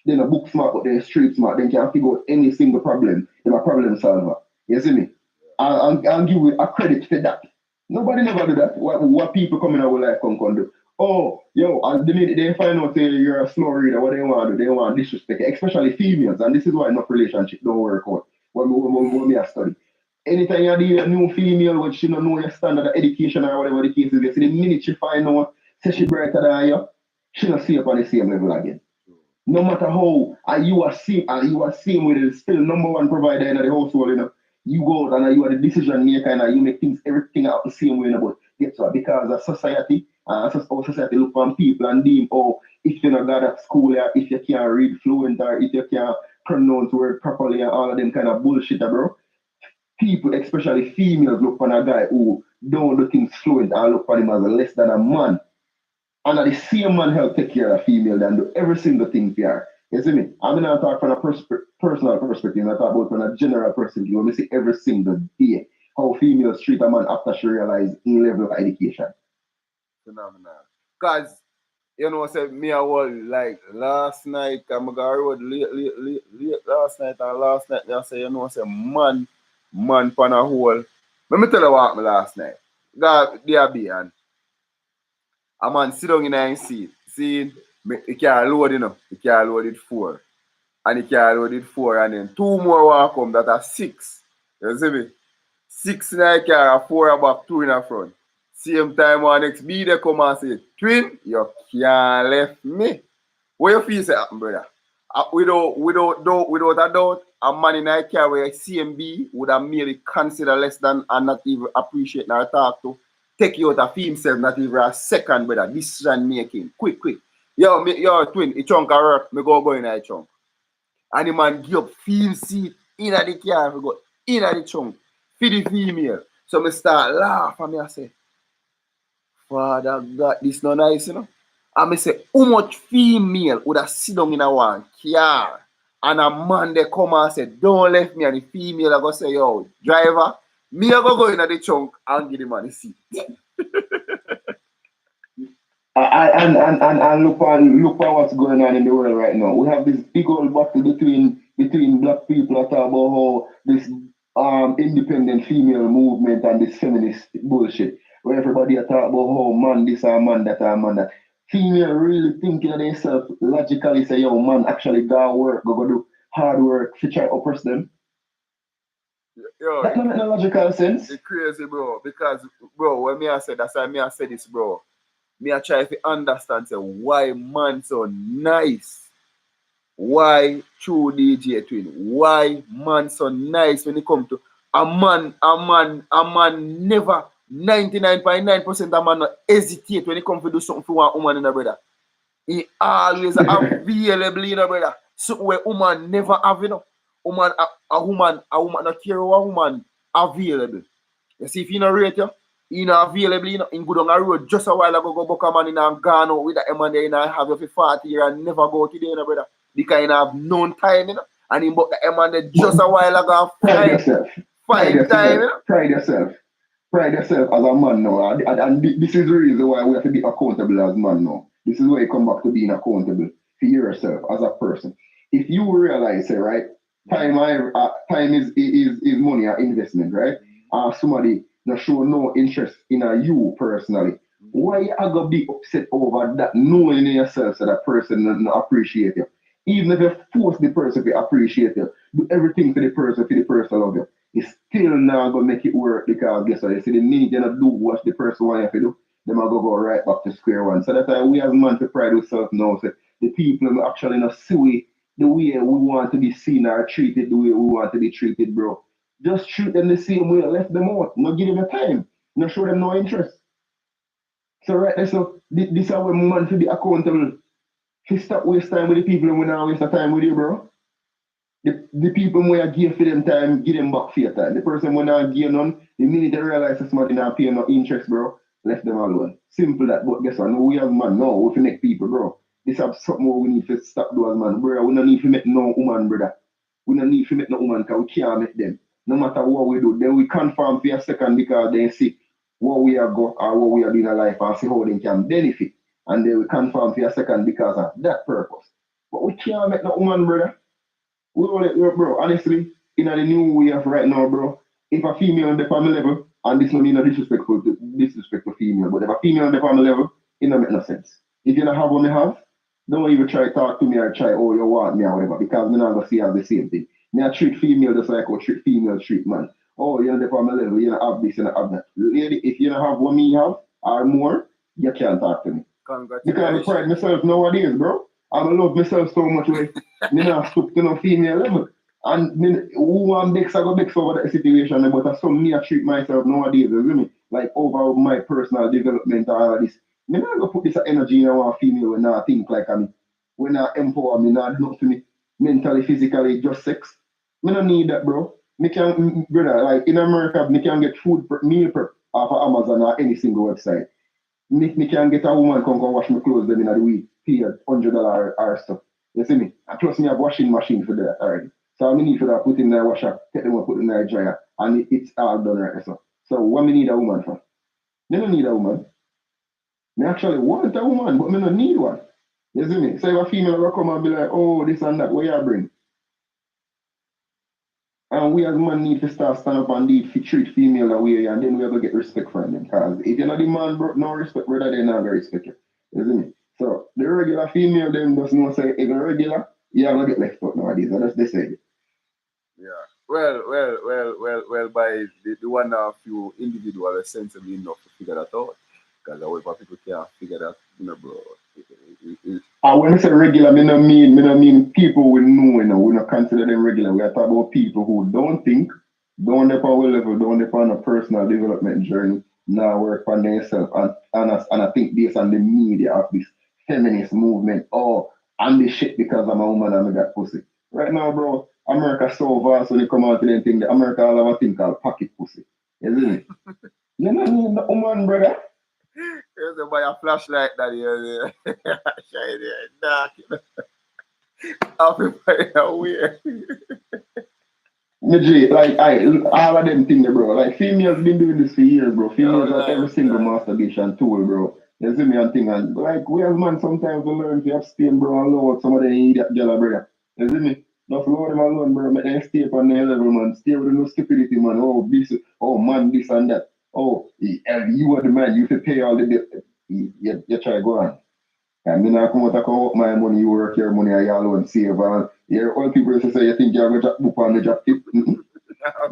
they're not book smart, but they're street smart. They can figure out any single problem. They're a problem solver. You see me? I'll give you a credit for that. Nobody never do that. What people coming out with life come do. Oh, yo, and the minute they find out you're a slow reader, what they want to do, they want disrespect, especially females. And this is why enough relationship don't work out when we are study. Anytime you deal a new female when she don't know your standard of education or whatever the case is, you see the minute she find out, say she brighter than you, she not see up on the same level again. No matter how you are same with it, still number one provider in the household, you know. You go out and you are the decision maker and you make things everything out the same way, you know, but guess what? Because of society, how society look on people and deem, oh, if you not got at school or if you can't read fluent or if you can't pronounce word properly and all of them kind of bullshit, bro. People, especially females, look for a guy who don't do things fluent and look for him as a less than a man. And the same man help take care of a female and do every single thing for her. You see me? I'm not talking from a personal perspective, I talk about from a general perspective. When we see every single day how females treat a man after she realize in level of education. Phenomenal. Because, you know, say me I was like last night, I'm going road late last night and last night I say, you know, say man pan a hole. Let me tell you what happened last night. God, there be and a man sit down in a seat. See, he can load, you know. He can load it 4. And he can load it 4 and then 2 more want come that are 6. You see me? 6 in a car, 4 a back, 2 in a front. Same time one next B they come and say, twin, you can't left me. What you feel say happen, brother? Without a doubt, a man in a car where CMB would have maybe consider less than and not even appreciate nor talk to. Take you out of himself, not even a second, brother. Decision making. Quick. Yo, twin, a chunk of work, me go in a chunk. And the man give up film seat in the car, we go in the chunk, for the female. So me start laugh and I say, Father God, this not nice, you know. And me say, how much female would have sit down in a one car and a man they come and say, don't left me, and the female I go say, yo, driver, me I go in the trunk and give the man the seat. And look at what's going on in the world right now. We have this big old battle between black people that talk about how this independent female movement and this feminist bullshit, where everybody are talk about how man this or man that or man that. Female really thinking of themselves logically say, yo, man actually go work, go do hard work to try to oppress them. Yo, That don't make no logical sense. it's crazy, bro. Because, bro, when me I said, that's why me I say this, bro. Me I try to understand say, why man so nice. Why true DJ Twin? Why man so nice when it come to a man never 99.9% a man not hesitate when it come to do something for one woman in a brother. He always available in a brother. Something where woman never have, you know. A woman not care what woman available. You see, if you not rate you, you not available, you know, in good on a road just a while ago, go book a man in and gone out with that man there, you know, have you for 40 years and never go today, you know, brother. Because you have known time, you know, and he book the man there just a while ago, Pride yourself. find time, you know. Pride yourself. Pride yourself as a man now. And this is the reason why we have to be accountable as man now. This is where you come back to being accountable for yourself as a person. If you realize, right, time is money or investment, right? Somebody not show no interest in you personally. Why you are gonna be upset over that, knowing in yourself that person not appreciate you? Even if you force the person to appreciate you, do everything for the person love you. It's still not gonna make it work because guess what? You see the minute you not do what the person want you to do, them are gonna go right back to square one. So that's why we as man to pride ourselves now. So the people actually not see the way we want to be seen or treated the way we want to be treated, bro. Just treat them the same way, left them out, not give them a time, not show them no interest. So right there, so this is how we man to be accountable. He stop waste time with the people and we not waste the time with you, bro. The people who are give for them time, give them back for your time. The person who not give none, the minute they realize that somebody not paying no interest, bro, left them alone. Simple that, but guess what? No, we as man, no, we make people, bro. This is something we need to stop do as man, bro. We don't need to make no woman, brother. We don't need to make no woman because we can't make them. No matter what we do, then we confirm for a second because they see what we are go or what we are doing in life and see how they can benefit. And then we confirm for a second because of that purpose. But we can't make no woman, brother. Bro, honestly, in the new way of right now, bro, if a female on the family level, and this no mean no disrespect to female, but if a female on the family level, it don't make no sense. If you don't have what me have, don't even try to talk to me or try, oh, you want me or whatever, because me not gonna see as the same thing. Me I treat female just like I treat female treat man. Oh, you're on the family level, you don't have this, you don't have that. Lady, if you don't have what me have or more, you can't talk to me. Because I pride myself nowadays, bro. I love myself so much way. Me not stoop to no female level. And me, who want bex, I go bex over that situation, but I some me I treat myself nowadays, you me? Like over my personal development or all of this. Me not go put this energy in one female when I think like me. When I empower me, not do to me mentally, physically, just sex. Me don't need that, bro. Me can, brother, like in America, me can get food meal prep off of Amazon or any single website. Me can get a woman come wash my clothes them in the week, pay $100 or stuff. You see me? And plus me have washing machine for that already. So I need for that put in the washer, take them and put in the dryer, and it's all done right so. So what me need a woman for? Me don't need a woman. Me actually want a woman, but me don't need one. You see me? So if a female will come and be like, oh, this and that, what you bring? And we as men need to start stand up and need to treat female away, and then we have to get respect from them. Because if you're not the man, bro, no respect, brother, they're not going to respect you. You see me? So the regular female, them does not say, if you're regular, you have to get left out nowadays. So that's they say. Yeah. Well, by the one of few individuals are sensible enough to figure that out. Because however people can't figure that, you know, bro. And when I say regular, me no mean people we know, you know, we not consider them regular. We are talking about people who don't think, don't depend on level, don't depend on a personal development journey, now work on themselves and I think based on the media of this feminist movement, oh, I'm this shit because I'm a woman and I got pussy. Right now, bro, America so vast when you come out to them thing, America all have a thing called pocket pussy. You see me? You don't need no woman, brother. There's a buy a flashlight that you shine there, dark. I'll be weird. Like all of them things, bro. Like females been doing this for years, bro. Females have every single masturbation tool, bro. You see me and thing and like we as man sometimes we learn to abstain, bro, and load some of the idiot gala, brother. You see me? Just load them alone, bro. Make them stay on their level, man. Stay with no stupidity, man. Oh, this, oh, man, this and that. Oh, you are the man. You have to pay all the debt. You try go on. And me not come out and come up my money, you work your money, and you alone save. And yeah, all people say you think you're going to drop book on the drop tip.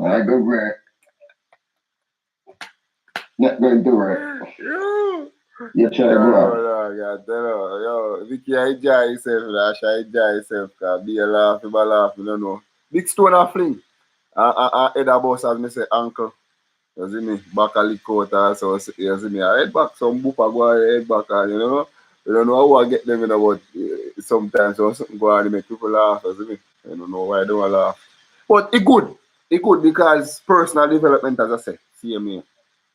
I go work. Not going to work. You try Yo, go on. yo, Vicky, I enjoy yourself, Lash. I enjoy yourself, cause be a laugh, you don't know. Big stone and fling. Head a boss, as me say, uncle. You see me? Back a lick out, so you see me? I head back, some boop a go on, head back, and you know? You don't know how I get them, you know, but sometimes when something go on, they make people laugh, you see me? I don't know why they don't laugh. But it good. It good because personal development, as I say, see me.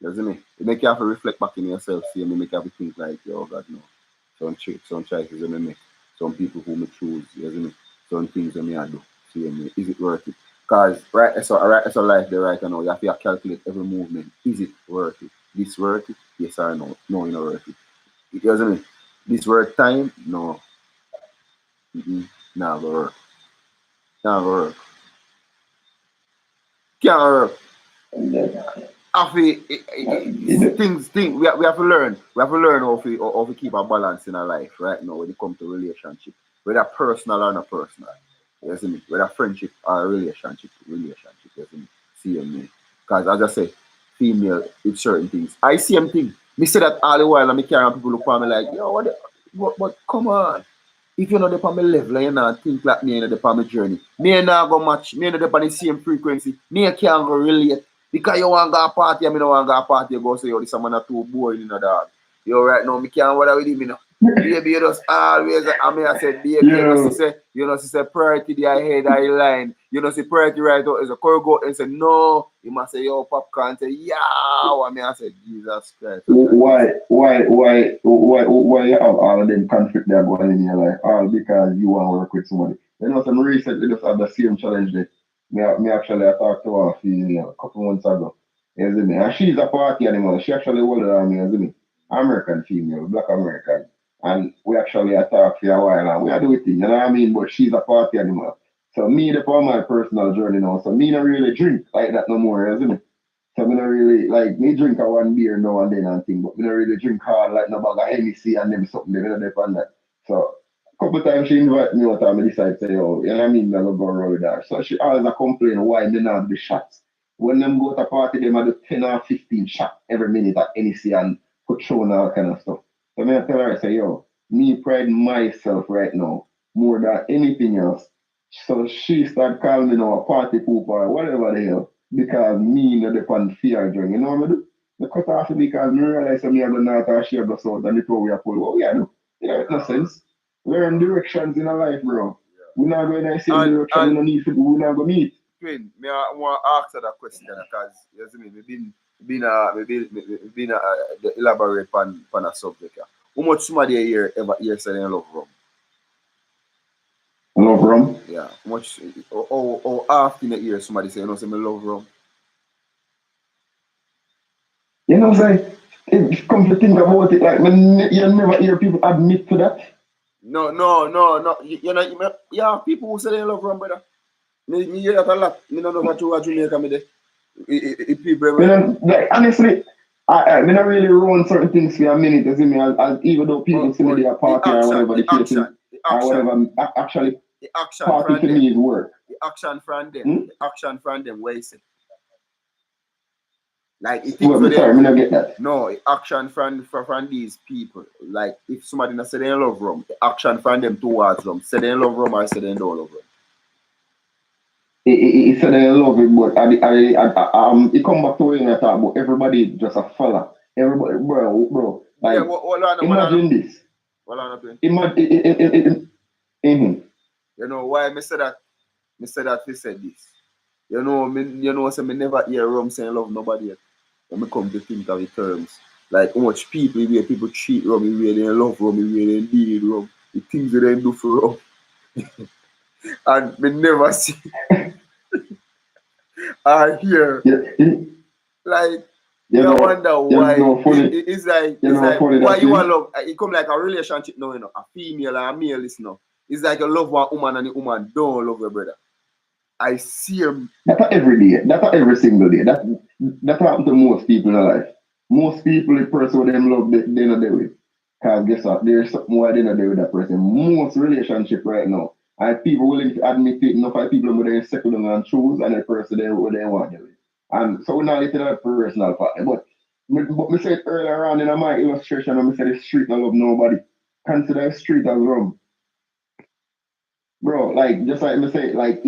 You see me? It make you have to reflect back in yourself, see me, make you have to think like, yo, God, no. Some choices that me make. Some people who me choose, you see me? Some things that me I do, see me. Is it worth it? Because so life there right now, you have to calculate every movement. Is it worth it? This worth it? Yes or no? No, it's not worth it. You see me? This worth time? No. Nah, go work. Nah, go work. Can't work. Have to, we have to learn. We have to learn how to keep a balance in our life right now when it comes to relationship, whether personal or not personal. You see me? Whether friendship or relationship. You see me? See me? Because as I say, female with certain things. I see them thing. Me say that all the while and me carry on people look at me like, yo, but come on. If you're not up on my level and you not think like me and the on my journey, me and not go match, me and the on the same frequency, me and can't go relate. Because you want to go a party, I don't want to go a party, you go say, yo, this man are too boring, you know, dog. Yo, right now, me can't bother with him, you know. Baby, you just always, I mean, I said, baby, you know, she said, priority, the head, I line. You know, see, priority right out is a core go and say, no. You must say, yo, popcorn, say, yeah. I mean, I said, Jesus Christ. Why you have all of them conflict that going in your life? All because you want to work with somebody. You know, some recently just had the same challenge that me actually I talked to her a couple months ago. You see me? And she's a party animal. She actually older than me, you see me? American female, black American. And we actually talked for a while and we are doing things, you know what I mean? But she's a party animal. So me, the for my personal journey now. So me not really drink like that no more, you see me? So me not really like me drink a one beer now and then and thing, but me not really drink hard like no bag of Hennessy and them something they don't depend on that. So a couple times she invite me out and I decide say, oh, you know what I mean, I'm gonna go around with her. So she always a complain why they not do the shots. When them go to party, them do 10 or 15 shots every minute at Hennessy and Patron and all kind of stuff. So me I tell her, I say, yo, me pride myself right now more than anything else. So she start calling me now a party pooper or whatever the hell because me not depend fear drink. You know what I do? The cut off because me realize that me are the north or she the south and the two we are pull. What we are do? You know, it no sense. Learn directions in our life, bro. We're not going in the same direction, we don't need to do, we're not going to meet. Twin, me I want to ask her that question because you see me, elaborate on a subject. How much somebody a year ever hear say they love rum? Love rum? Yeah. How much or often a year somebody say, you know, say me love rum? You know what I'm saying? If you come to think about it, like, you never hear people admit to that. No. You know, yeah, people who say they love rum, brother. Me hear that a lot. Me don't know what you Jamaica me there. People, You know, like, honestly, I not really run certain things for a minute, you see me, even though people see me but there party or whatever the case is, the or action, whatever, actually, the action party from to them, me is work. the action from them, Hmm? the action from them, where you say? Like it things Well, where I'm sorry, them I not do. get that. No, the action from these people. Like if somebody not say they love rum, the action from them towards rum. Say they love rum or say they don't love rum. He said I love it, but it come back to when I talk about everybody just a fella. Everybody, bro, Yeah, like, imagine this. Hold on, twin. Imagine, You know why I say that? Me say that he said this. Say me never hear rum saying love nobody yet. When me come to think of the terms. Like how much people where people treat rum, where they love rum, where they need rum, the things that they do for rum. And me never see or hear yeah, like You wonder why. It's like why you want love. It come like a relationship now, you know, a female and a male is now. It's like you love one woman and the woman don't love your brother. I see him. That's not every day. That's not every single day. That happens to most people in life. Most people, the person with them love, they not there with. Because guess what? There's something why they not there with that person. Most relationship right now, and people willing to admit it, enough of people who they settle down and choose, and the person they who they want to with. And so we're not getting a personal part. But me said earlier on in my illustration, I said the street don't love nobody. Consider the street as rum. Bro, like just like me say, like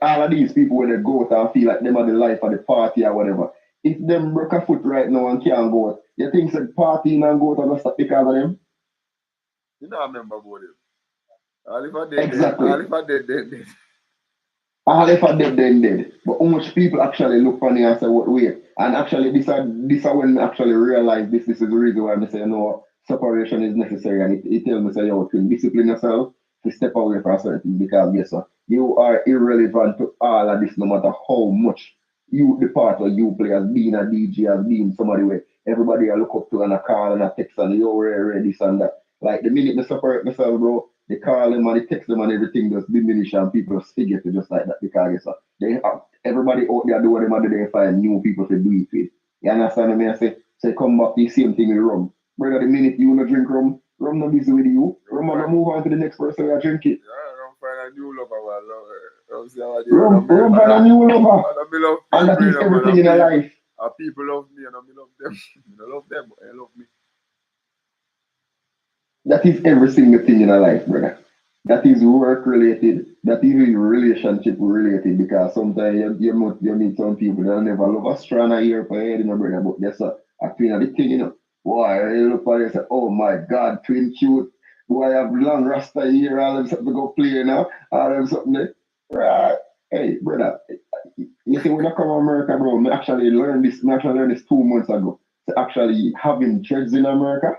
all of these people when they go out and feel like them are the life of the party or whatever. If them broke a foot right now and can't go out, you think the party and go out and stop because of them? You know I remember about it. All if I did exactly. All if I did. All if I dead. But how much people actually look funny and say, what wait? And actually this is when I actually realize this is the reason why I say no, separation is necessary, and it tells me say you can discipline yourself to step away from certain things, because yes sir, you are irrelevant to all of this no matter how much the part of you play as being a DJ, as being somebody where everybody I look up to and a call and a text and you already this and that. Like the minute I separate myself, bro, they call them and they text them and everything just diminish and people just forget it just like that, because guess what? They have everybody out there do what they do, they find new people to do it with. You understand me? I say come back the same thing with rum. Brother, the minute you wanna drink rum not busy with you. Rum wanna move on to the next person that drink it. Yeah, rum find a new lover. Rum find a new lover. And that is everything in your life. People love me and I love them. I love them, but they love me. That is every single thing in your life, brother. That is work related. That is relationship related, because sometimes you meet some people that never love a strand of hair for head, you know, brother. But that's a twin of the thing, you know. Boy, you look at it and say, oh my God, twin cute. Boy, I have long rasta here, all them something to go play now, all them something there. Right. Hey, brother, you see, when I come to America, bro, I actually learned this 2 months ago. So actually having dreads in America,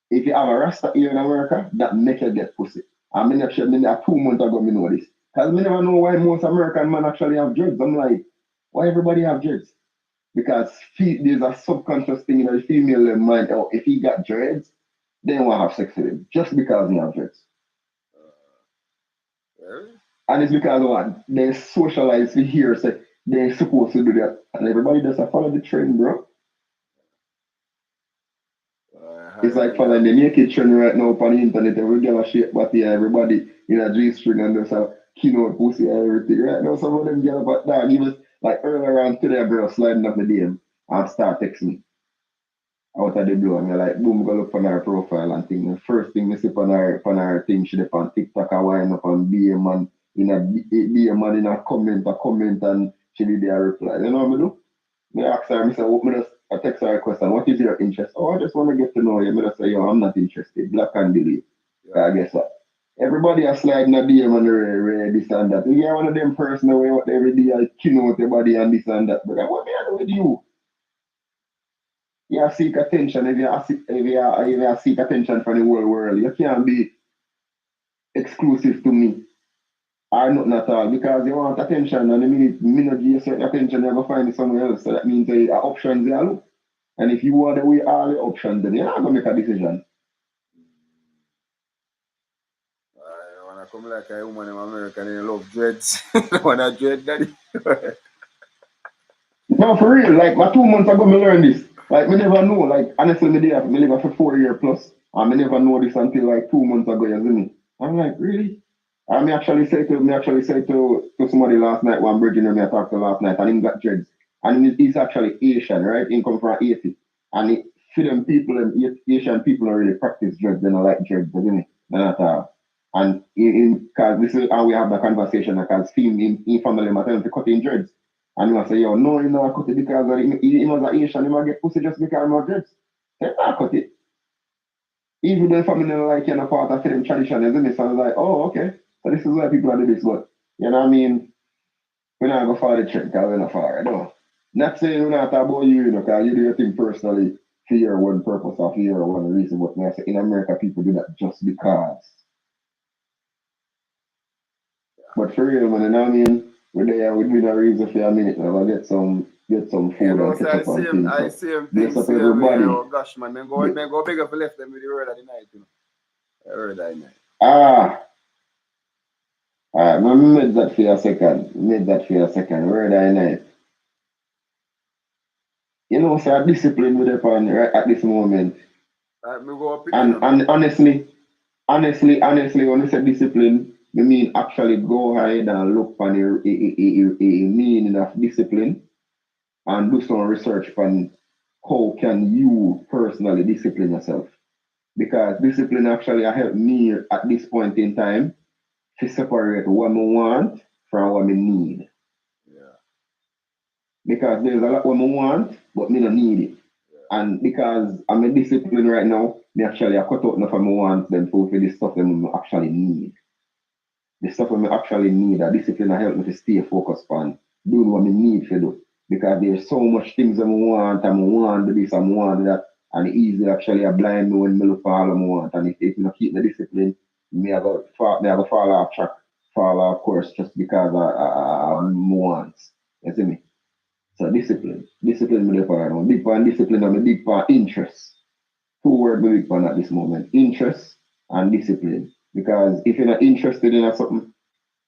if you have a rasta here in America, that make you get pussy. I mean, actually, 2 months ago, I know this. Because I never know why most American men actually have dreads. I'm like, why everybody have dreads? Because there's a subconscious thing in the female mind. Oh, if he got dreads, they want to have sex with him just because he have dreads. Really? And it's because of what? They socialize to hear, say they're supposed to do that. And everybody just follow the trend, bro. It's like following the naked trend right now on the internet. Every girl a shape body, everybody in a G-string and there's a keynote pussy and everything. Right now, some of them girls, but dog, even like earlier on today, a girl sliding up the DM and start texting me out of the blue. And you're like, boom, go look on her profile and thing. The first thing we see on her thing, she dip on TikTok and wind up on BM man in a man in a comment and she did their reply. You know what I do? I ask her, I text her a question, what is your interest? Oh, I just want to get to know you. I say, yo, I'm not interested. Black and delete. Yeah. I guess what? Everybody is sliding a DM and this and that. You get one of them person away what every day I keynote with your body and this and that. But what do I do with you? You seek attention. If you seek attention from the whole world, you can't be exclusive to me. Or nothing at all, because you want attention, and the minute me not give you certain attention, you're gonna find it somewhere else. So that means the options there look. And if you want to weigh all the options, then you're not gonna make a decision. I wanna come like a woman in America and they love dreads. I wanna dread daddy. No, for real, like 2 months ago me learned this. Like me never know, like honestly me live for 4 years plus. And me never know this until like 2 months ago, you see me. I'm like, really? And me actually say to somebody last night, one Virgin me I talked to last night, and he got dreads. And he's actually Asian, right? He come from Haiti. And for them people, Asian people don't really practice dreads, they don't like dreads, isn't it? Not at all. And because this is how we have the conversation, because in family, I tell him to cut in dreads. And he say, yo, no, you know, I cut it because he was an Asian, he might get pussy just because I'm a dreads. Say, I cut it. Even though family don't like, you know, part of them tradition, isn't it? So I was like, oh, okay. So this is why people do this, but you know what I mean? We're not going to follow the trend because we're not far, no. Not saying we're not about you, know, because you do your thing personally for your one purpose or for your one reason, but I say in America people do that just because. But for real, man, you know what I mean? We're there with a reason for a minute now. I get some get some You food know, and so catch up on things. I So see him bless things, up see him, everybody. oh gosh, man, then go big up left them with the word of the night, you know. The word of the night. Ah, I made that for a second. Word I night. You know, so discipline with upon right at this moment. Me go up it, you And know. honestly, when we say discipline, we mean actually go ahead and look for the meaning of discipline and do some research on how can you personally discipline yourself. Because discipline actually helped me at this point in time to separate what I want from what I need. Yeah. Because there's a lot what I want, but me don't need it. Yeah. And because I'm a discipline right now, me actually I cut out enough of my wants then for the stuff that I actually need. The stuff that I actually need, that discipline will help me to stay focused on doing what I need to do. Because there's so much things I want, and I want this, I want that, and it easily actually blind me when I look for all I want. And if I keep the discipline, me I go fall off track, fall off course just because I want. You see me? So discipline me there now. Big pan discipline and big pan interest. Two words me big pan at this moment. Interest and discipline. Because if you're not interested in something,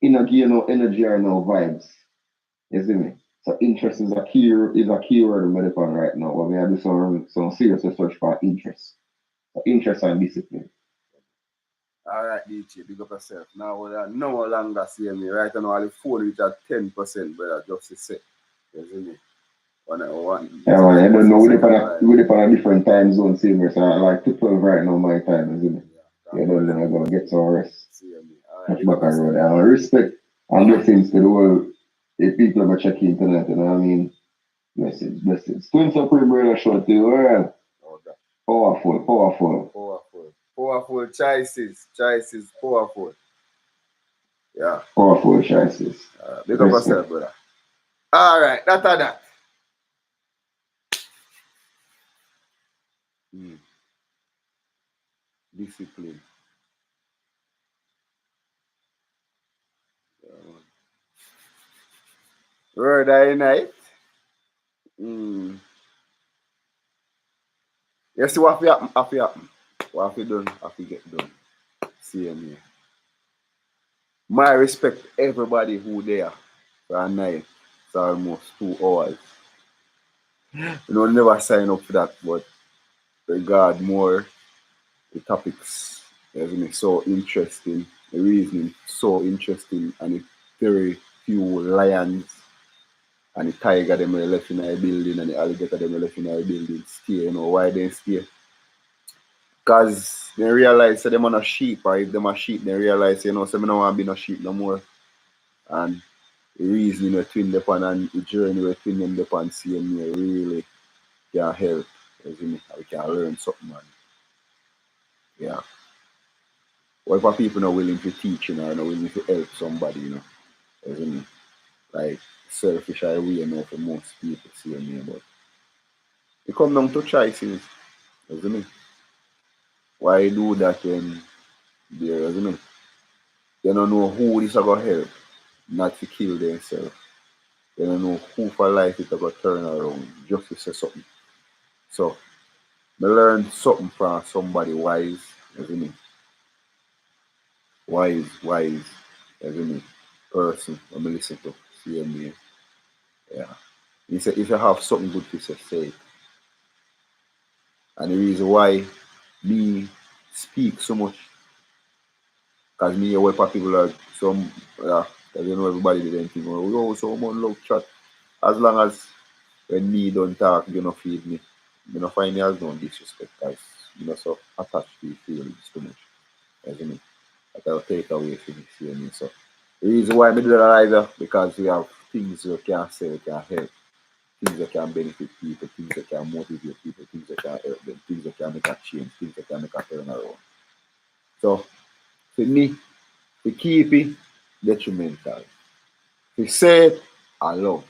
you not give no energy or no vibes. You see me? So interest is a key word me there pan right now. But we have to do some serious research for interest. So interest and discipline. All right, DJ, big up yourself. Now we are no longer seeing me. Right now, all the phone which are 10%, brother, just to say. You see me? One. Yeah, man, I don't know. We dip on a different time zone, same way. So I like to 12 right now, my time, isn't it? Yeah, You don't know, I'm going to get some rest. See me. All right, Touch big back up on road. yourself. Respect and blessings to the world. The people that check in tonight, you know what I mean? Blessings. Twins up with brother show to the world. Okay. Powerful. Choices, powerful. Yeah. Powerful choices. Big up yourself, brother. All right, that. Discipline. Word I night. You see what happen. What done, get done. See me. My respect everybody who there for a night. It's almost 2 hours. You know, never sign up for that, but regard more the topics. Isn't so interesting? The reasoning so interesting, and it very few lions and the tiger them were left in our building and the alligator them were left in our building stay. You know why they stay? Because they realize that them are not sheep, or if them are sheep, they realize, you know, so I don't want to be no sheep no more. And the reasoning we twin upon and the journey we twin them upon seeing me really can help. You see me? We can learn something, man. Yeah. What if people not willing to teach, you know, or not willing to help somebody, you know? You see me? Like selfish I way, you know, for most people see me, but it come down to choices, you see me? Why do that when there, you see me? They don't know who this is going to help, not to kill themselves. They don't know who for life it going to turn around, just to say something. So, I learned something from somebody wise, you see me? Wise, you see me? Person, when I listen to, see me. Yeah. He said, if you have something good to say it. And the reason why me speak so much, because me away particular some, because you know everybody didn't think, oh, yo, someone love chat. As long as when me don't talk, you know, feed me. You know, find me as no disrespect, guys. You know, so attached to feelings too much. You know, that I'll take away from me, see me. So the reason why I do that either, because we have things you can say, we can help. Things that can benefit people, things that can motivate people, things that can help them, things that can make a change, things that can make a turn around. So, for me, to keep it detrimental. To say it, I love,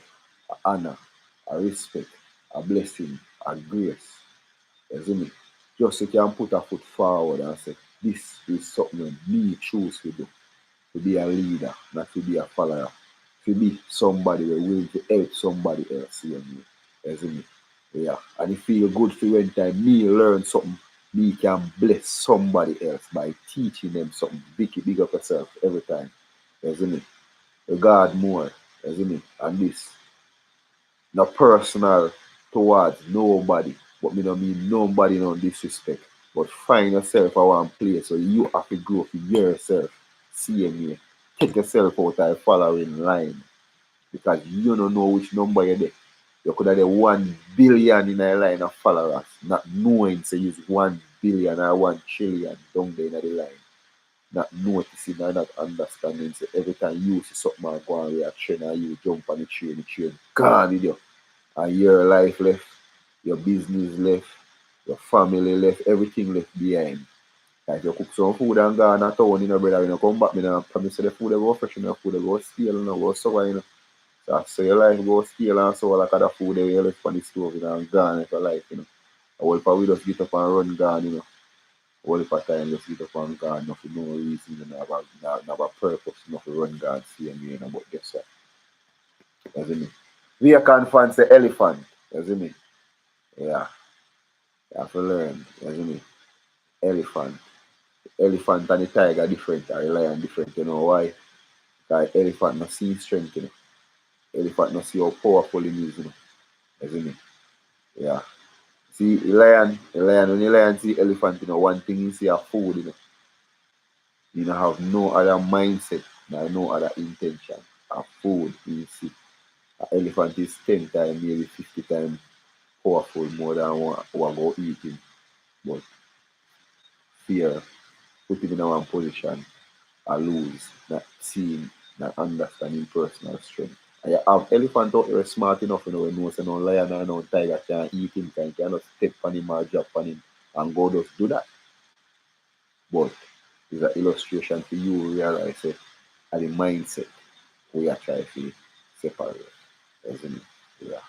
I honor, I respect, I blessing, I grace. You see me? Just you can put a foot forward and say, this is something me choose to do. To be a leader, not to be a follower. to be somebody who willing to help somebody else, see me. You see me? Yeah. And it feel good for when time me learn something, me can bless somebody else by teaching them something. Big up yourself every time. You see me? Regard more. You see me? And this not personal towards nobody, but me don't mean nobody no disrespect. But find yourself at one place so you have to grow for yourself. See me. Take yourself out of the following line. Because you don't know which number you're there. You could have the 1 billion in a line of followers, not knowing say use 1 billion or 1 trillion down there in the line. Not noticing or not understanding. So every time you see something go on with a train and you jump on the train gone with you. And your life left, your business left, your family left, everything left behind. Like you cook some food and go on a town, brother, come back, me now promise you the food will go fresh, the food will go stale, go sour, So your life go stale and so like other food that you left on the stove, and gone for life, A whole part we just get up and run gone, A whole part time just get up and gone, nothing, no reason, have a purpose, nothing run gone, see me, but guess what? You see me? We can fancy elephant, you see me? Yeah, you have to learn, you see me? Elephant. Elephant and the tiger different, and the lion different, you know why? Because elephant not see strength, Elephant not see how powerful it is, You see me? Yeah. See, when the lion see elephant, one thing you see a food, You don't have no other mindset, no other intention. A food, you see. An elephant is 10 times, maybe 50 times powerful more than what go eating. But fear put him in one position, I lose, not seeing, not understanding personal strength. And you have elephant out there smart enough, we know say no lion or no tiger can eat him, cannot step on him or drop on him and go just do that. But it's an illustration for you realize that the mindset we are trying to separate. Isn't it? Yeah.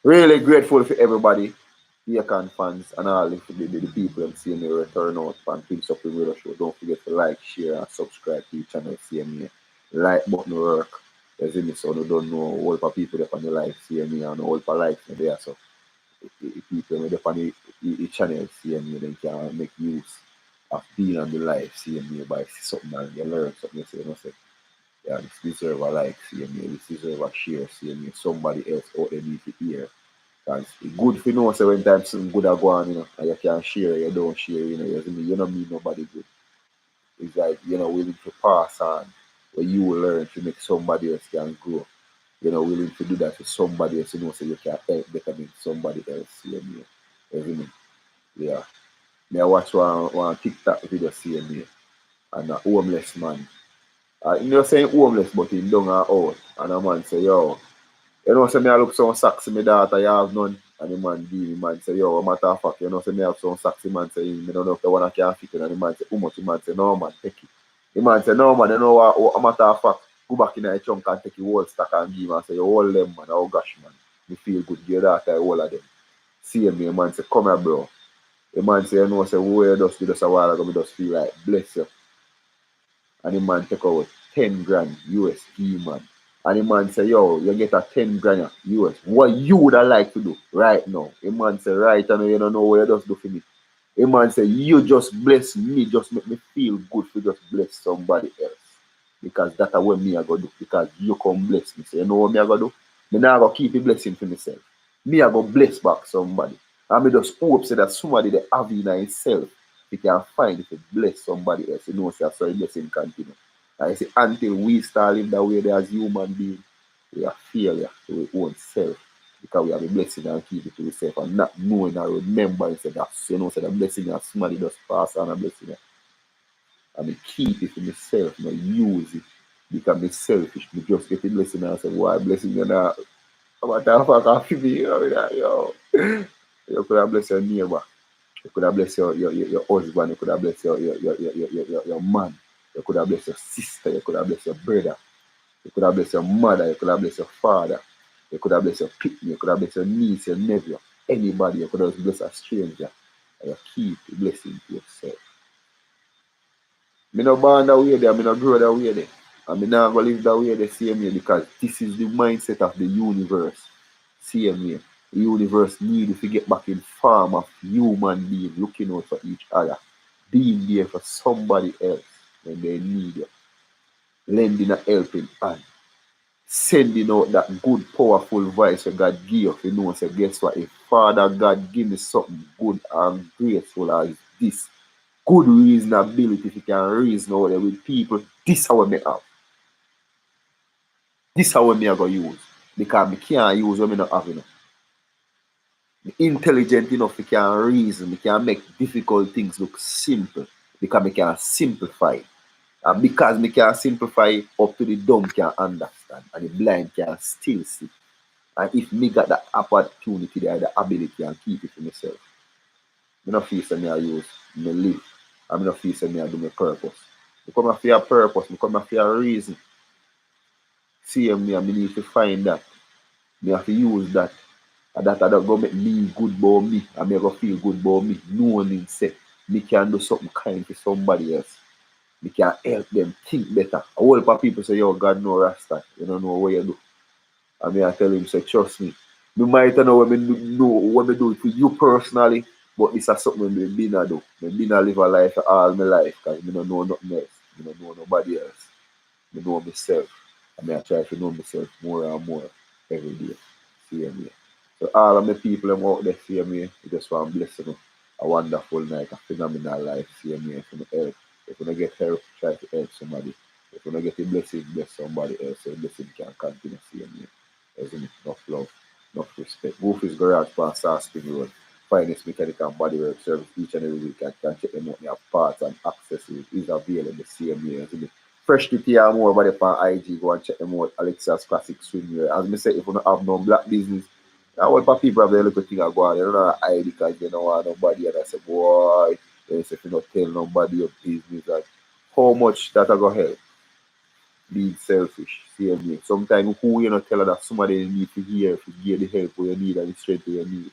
Really grateful for everybody, Icon fans, and all the people that see me return out and things up in the show. Don't forget to like, share, and subscribe to the channel. See me. Like button work. You see me, so you don't know all the people that on the live see me and all the likes me there. So the people that on the channel see me, they can make use of being on the live see me by see something and you learn something. Say, yeah, this deserve a like, see me, this deserve a share, see me. Somebody else out there need to hear. Because it's good for you know, so when time something good are going, and you can share, you don't share, you see me, you don't mean nobody good. It's like, willing to pass on, where you will learn to make somebody else can grow. Willing to do that to somebody else, so you can help better than somebody else, see me. You see me? Yeah. Me I watch one TikTok video, see me, and a homeless man. Saying homeless, but he down and out. And a man say, yo, say me I look some socks in my daughter, you have none. And the man give me, man say, yo, matter of fact, say me have some socks, the man say, me don't know if the one I can fit in. And the man say, how much? The man say, no man, take it. The man say, no man, you know what, matter of fact, go back in the trunk and take your whole stack and give him and say, you hold them man, oh gosh man. Me feel good, give your daughter all of them. See me, the man say, come here bro. The man say, say, who you just did us a while ago, me just feel like, bless you. And the man take out 10 grand USD, man. And the man say, yo, you get a 10 grand US. What you would have liked to do right now? The man say, right, and you don't know what you just do for me. The man say, you just bless me, just make me feel good for just bless somebody else. Because that's what me I go do. Because you come bless me. So you know what me I go do? Me now go keep the blessing for myself. Me I go bless back somebody. And me just hope say that somebody that have in himself, he can find it to bless somebody else. You know, say so blessing continue. And I say until we start living that way there as human beings, we are failure to our own self. Because we have a blessing and keep it to yourself and not knowing or remembering say that say the blessing and somebody just pass on a blessing. And me keep it for myself, me use it. Because me selfish, me just get the blessing and say, why blessing you now? What the fuck off me, yo. You could have blessed your neighbor. You could have blessed your husband. You could have blessed your man. You could have blessed your sister. You could have blessed your brother. You could have blessed your mother. You could have blessed your father. You could have blessed your picnic. You could have blessed your niece, your nephew. Anybody. You could have blessed a stranger. And you keep the blessing to yourself. Me no born that way there. Me no grow that way there. I mean, now I'm going to live that way the same way because this is the mindset of the universe. Same way. The universe needs to get back in form of human being looking out for each other, being there for somebody else when they need you, lending a helping hand, sending out that good, powerful voice that God give you. You know, say, guess what? If Father God give me something good and graceful as this, good reasonability, if you can reason out there with people, this how me have. This how me I go use. Because me can't use what me not have, you know. Me intelligent enough, me can reason, me can make difficult things look simple. Because me can simplify. And because me can simplify, up to the dumb can understand. And the blind can still see. And if me got the opportunity there, the ability and keep it for myself, I don't feel say me I use, me live. I don't feel say me I do my purpose. I come for a purpose, I come for a reason. See me, I need to find that. Me have to use that. And that I don't go make me good about me. And me go feel good about me. Knowing say me can do something kind for somebody else. Me can help them think better. A whole lot of people say, yo, God no Rasta. You don't know what you do. And me I tell him, say, trust me. Me might know what me do for you personally, but this is something me been a do. Me been a live a life all my life because me don't know nothing else. Me don't know nobody else. Me know myself. And me I try to know myself more and more every day. See me. So all of my people them out there see me, I just want to bless them. A wonderful night, a phenomenal life, see me if you help. If you don't get help, try to help somebody. If you don't get a blessing, bless somebody else so the blessing can continue see me. Isn't it? Enough love, enough respect. Wolf's Garage past South Spring Road. Finest mechanic and bodywork service each and every week. I can check them out. They have parts and accessories. Is available the same way. Isn't it? Fresh to tea and more about it on IG. Go and check them out. Alexia's Classic Swimwear. As I said, if you don't have no black business, now what for people have their little thing go on. They don't know hide because they don't want nobody. And I say, boy, they say if you don't tell nobody your business, that how much that I go help. Being selfish. See me. Sometimes who you not tell her that somebody need to hear to give the help where you need and the strength where you need.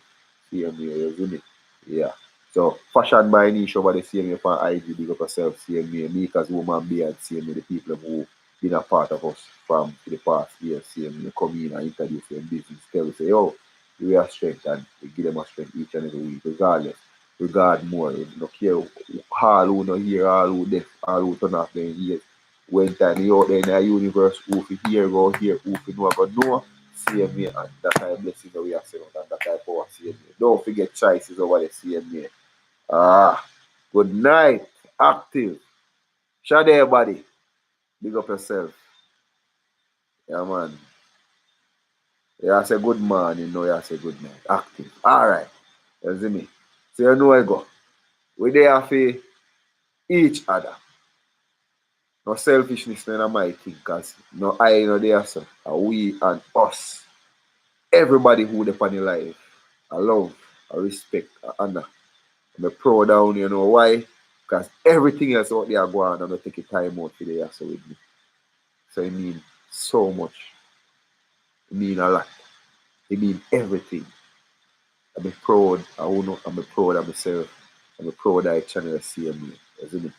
See me, you see me? Yeah. So fashion by niche over the see me on IG, big up yourself, see me as woman being see me the people who been a part of us from the past year, see me come in and introduce their business, tell us say, yo, we are strength and we give them a strength each and every week, regardless. Regard more. You don't care all who not here, all who deaf, all who turn off their ears. When time you out there in the universe, who fi hear go hear, who fi know go know, same me, and that kind of blessing that we are saying, and that kind of power same me. Don't forget choices over the same me. Ah, good night, active. Shout everybody, big up yourself. Yeah, man. Yeah, I say good morning, no, you say good night. Active. Alright, you see me. So you know I go. We there for each other. No selfishness in my thing, cause no I no there, so we and us. Everybody who depend on life. I love, I respect, I honor. I'm proud down, you know why? Because everything else out there go on, I'm gonna take a time out for the so with me. So it means so much. It means a lot. It means everything. I'm proud, I'm proud of myself. I'm proud that I channel see me. Isn't it?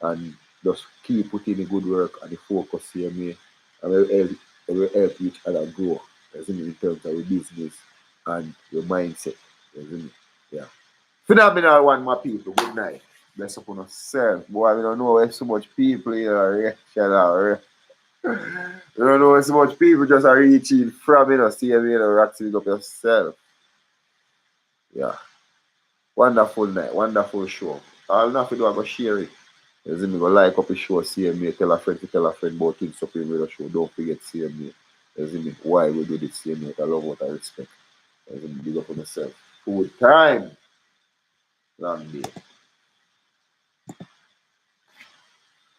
And just keep putting the good work and the focus see me. And we'll help each other grow. Isn't it? In terms of your business and your mindset. Isn't it? Yeah. Phenomenal one, my people. Good night. Bless upon yourself. Boy, we don't know where so much people here. Shout out. We don't know where so much people just are reaching from, see me, racking up yourself. Yeah. Wonderful night, wonderful show. All you have to do is go share it. You see me, go like up the show, see me, tell a friend to tell a friend about things Supreme Radio Show. Don't forget to see me. You see me, why we do this, see me, I love what I respect. You see me, big up on myself. Good time. Long day.